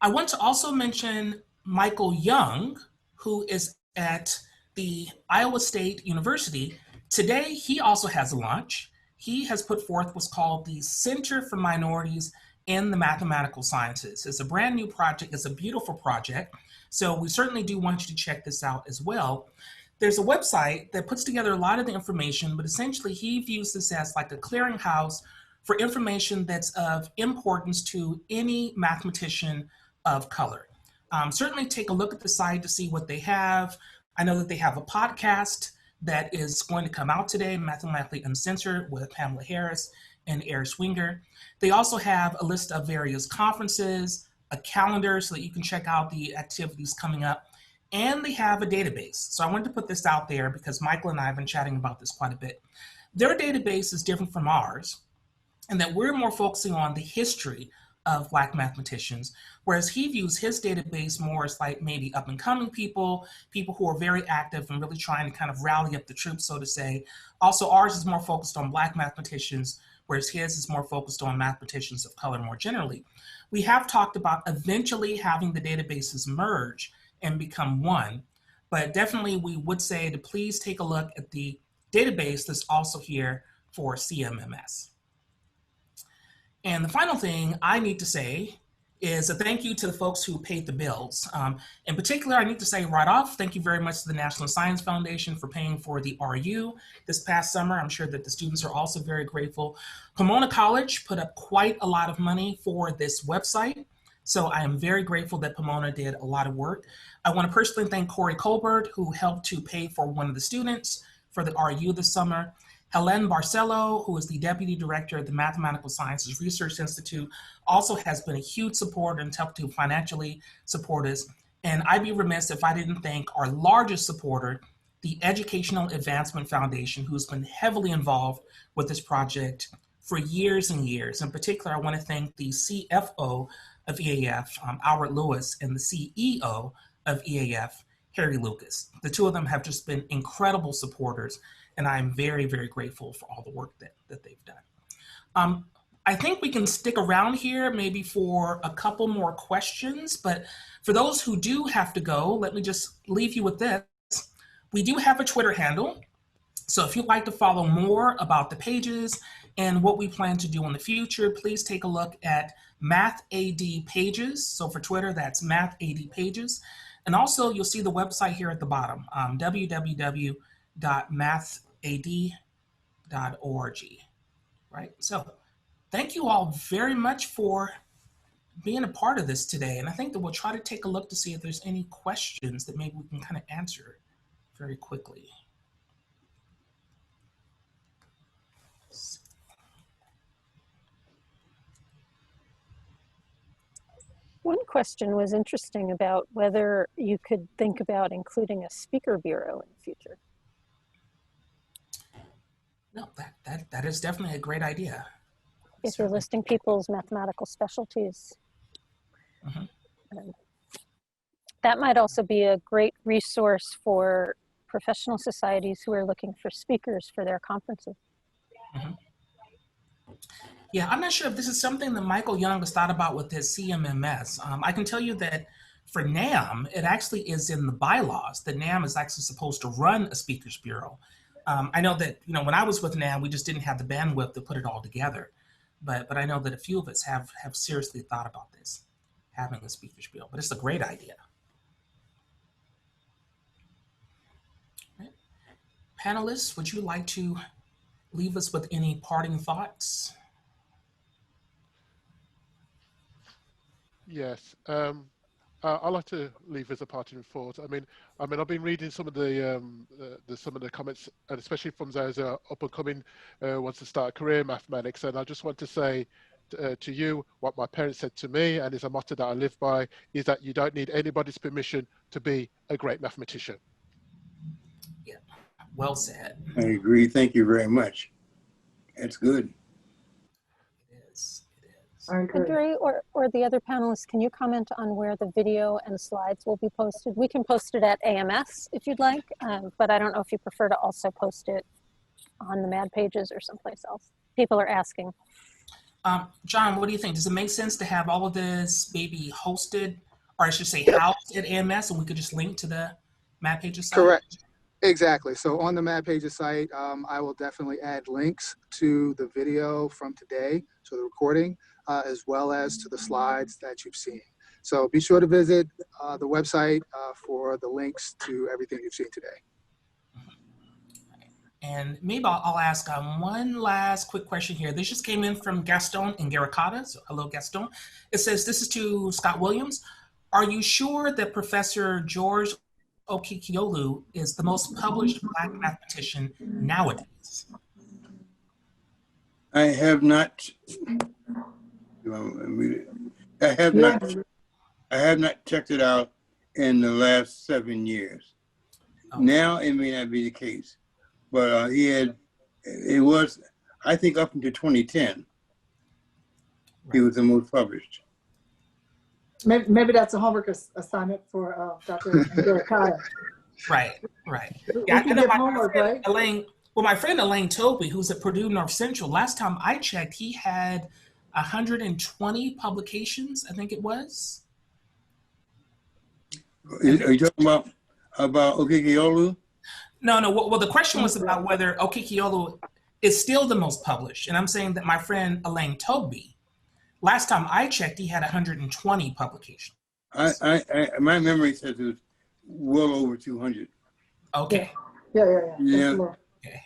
I want to also mention Michael Young, who is at the Iowa State University. Today, he also has a launch. He has put forth what's called the Center for Minorities in the Mathematical Sciences. It's a brand new project. It's a beautiful project. So we certainly do want you to check this out as well. There's a website that puts together a lot of the information, but essentially he views this as like a clearinghouse for information that's of importance to any mathematician of color. Certainly take a look at the site to see what they have. I know that they have a podcast that is going to come out today, Mathematically Uncensored, with Pamela Harris and Eric Swinger. They also have a list of various conferences, a calendar so that you can check out the activities coming up, and they have a database. So I wanted to put this out there because Michael and I have been chatting about this quite a bit. Their database is different from ours, and that we're more focusing on the history of Black mathematicians, whereas he views his database more as like maybe up and coming people who are very active and really trying to kind of rally up the troops, so to say. Also, ours is more focused on Black mathematicians, whereas his is more focused on mathematicians of color more generally. We have talked about eventually having the databases merge and become one, but definitely we would say to please take a look at the database that's also here for CMMS. And the final thing I need to say is a thank you to the folks who paid the bills. In particular, I need to say right off, thank you very much to the National Science Foundation for paying for the RU this past summer. I'm sure that the students are also very grateful. Pomona College put up quite a lot of money for this website. So I am very grateful that Pomona did a lot of work. I want to personally thank Corey Colbert, who helped to pay for one of the students for the RU this summer. Helen Barcelo, who is the Deputy Director of the Mathematical Sciences Research Institute, also has been a huge supporter and helped to financially support us. And I'd be remiss if I didn't thank our largest supporter, the Educational Advancement Foundation, who's been heavily involved with this project for years and years. In particular, I want to thank the CFO of EAF, Albert Lewis, and the CEO of EAF, Harry Lucas. The two of them have just been incredible supporters, and I'm very, very grateful for all the work that they've done. I think we can stick around here maybe for a couple more questions, but for those who do have to go, let me just leave you with this. We do have a Twitter handle, so if you'd like to follow more about the pages and what we plan to do in the future, please take a look at MathAD Pages. So for Twitter, that's MathAD Pages. And also you'll see the website here at the bottom, www.mathad.org, right? So thank you all very much for being a part of this today. And I think that we'll try to take a look to see if there's any questions that maybe we can kind of answer very quickly. One question was interesting about whether you could think about including a speaker bureau in the future. No, that is definitely a great idea. If you're listing people's mathematical specialties. That might also be a great resource for professional societies who are looking for speakers for their conferences. Yeah, I'm not sure if this is something that Michael Young has thought about with his CMMS. I can tell you that for NAM, it actually is in the bylaws that NAM is actually supposed to run a speakers bureau. I know that, when I was with NAM, we just didn't have the bandwidth to put it all together. But I know that a few of us have seriously thought about this, having a speakers bureau, but it's a great idea. Right. Panelists, would you like to leave us with any parting thoughts? Yes, I'd like to leave as a parting thought. I mean, I've been reading some of the comments, and especially from those up and coming, wants to start a career in mathematics. And I just want to say to you what my parents said to me, and is a motto that I live by, is that you don't need anybody's permission to be a great mathematician. Yeah, well said. I agree. Thank you very much. That's good. Edray or the other panelists, can you comment on where the video and slides will be posted? We can post it at AMS if you'd like, but I don't know if you prefer to also post it on the Mad Pages or someplace else. People are asking. John, what do you think? Does it make sense to have all of this maybe hosted, or I should say housed at AMS, and we could just link to the Mad Pages site? Correct. Exactly. So on the Mad Pages site, I will definitely add links to the video from today, so the recording, as well as to the slides that you've seen. So be sure to visit the website for the links to everything you've seen today. And maybe I'll ask one last quick question here. This just came in from Gaston in Garicata. So hello, Gaston. It says, this is to Scott Williams. Are you sure that Professor George Okikiolu is the most published Black mathematician nowadays? I have not. I have not checked it out in the last 7 years. Okay. Now it may not be the case, but it was, I think, up until 2010, right. He was the most published. Maybe that's a homework assignment for Dr. Garicata. Right. Yeah, I know homework, right? Elaine, well, my friend Elaine Toby, who's at Purdue North Central, last time I checked, he had 120 publications, I think it was. Are you talking about Okikiolu? No. Well, the question was about whether Okikiolu is still the most published. And I'm saying that my friend Elaine Toby, last time I checked, he had 120 publications. My memory says it was well over 200. Okay. Yeah. Okay.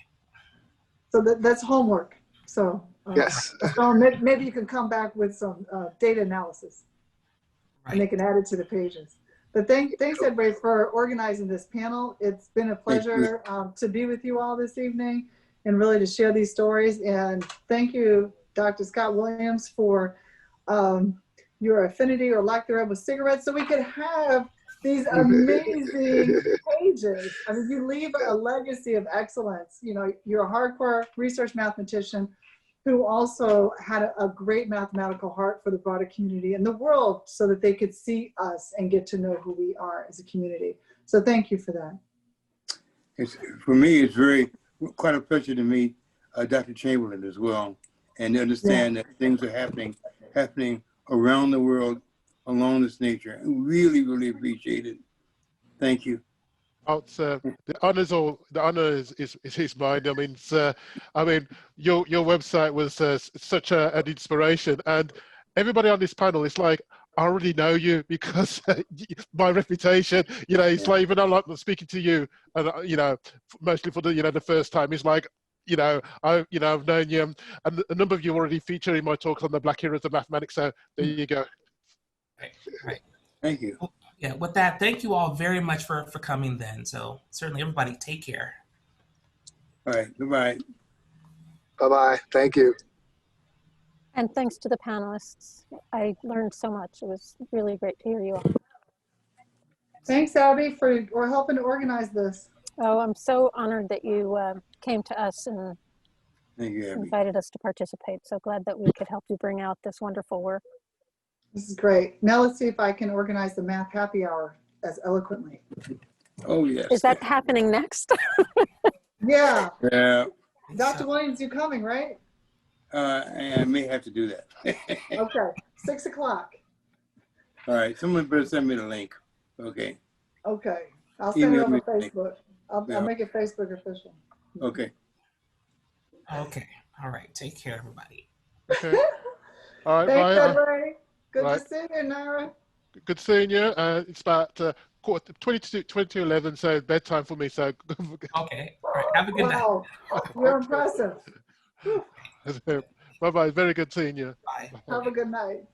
So that's homework. So yes. So maybe you can come back with some data analysis, right. And they can add it to the pages. But thanks, Edray, for organizing this panel. It's been a pleasure to be with you all this evening. and really to share these stories. And thank you, Dr. Scott Williams, for your affinity or lack thereof with cigarettes, so we could have these amazing pages. I mean, you leave a legacy of excellence. You know, you're a hardcore research mathematician who also had a great mathematical heart for the broader community and the world, so that they could see us and get to know who we are as a community. So thank you for that. For me, it's quite a pleasure to meet Dr. Chamberlain as well, and to understand that things are happening around the world along this nature. I really, really appreciate it. Thank you. Oh, the honor is mine. I mean, your website was such an inspiration, and everybody on this panel is like, I already know you because my reputation. You know, it's like, even I like speaking to you, and you know, mostly for the first time. It's like, I've known you, and a number of you already feature in my talks on the Black Heroes of Mathematics. So there you go. Right. Thank you. Yeah, with that, thank you all very much for coming then. So certainly everybody take care. All right, goodbye. Bye-bye, thank you. And thanks to the panelists. I learned so much. It was really great to hear you all. Thanks, Abby, for helping to organize this. Oh, I'm so honored that you came to us and Thank you, Abby. invited us to participate. So glad that we could help you bring out this wonderful work. This is great. Now let's see if I can organize the math happy hour as eloquently. Oh, yes. Is that happening next? Yeah. Yeah. Dr. Williams, you coming, right? I may have to do that. Okay, 6 o'clock. All right, someone better send me the link. Okay. Okay, I'll send it Email over me. Facebook. I'll make it Facebook official. Okay. Okay. All right. Take care, everybody. Okay. All right. Thanks, Bye. Edray. Good Right. to see you, Naira. Good seeing you. It's about 20:11, so bedtime for me. So Okay. All right. Have a good night. Wow, you're impressive. bye bye. Very good seeing you. Bye. Have a good night.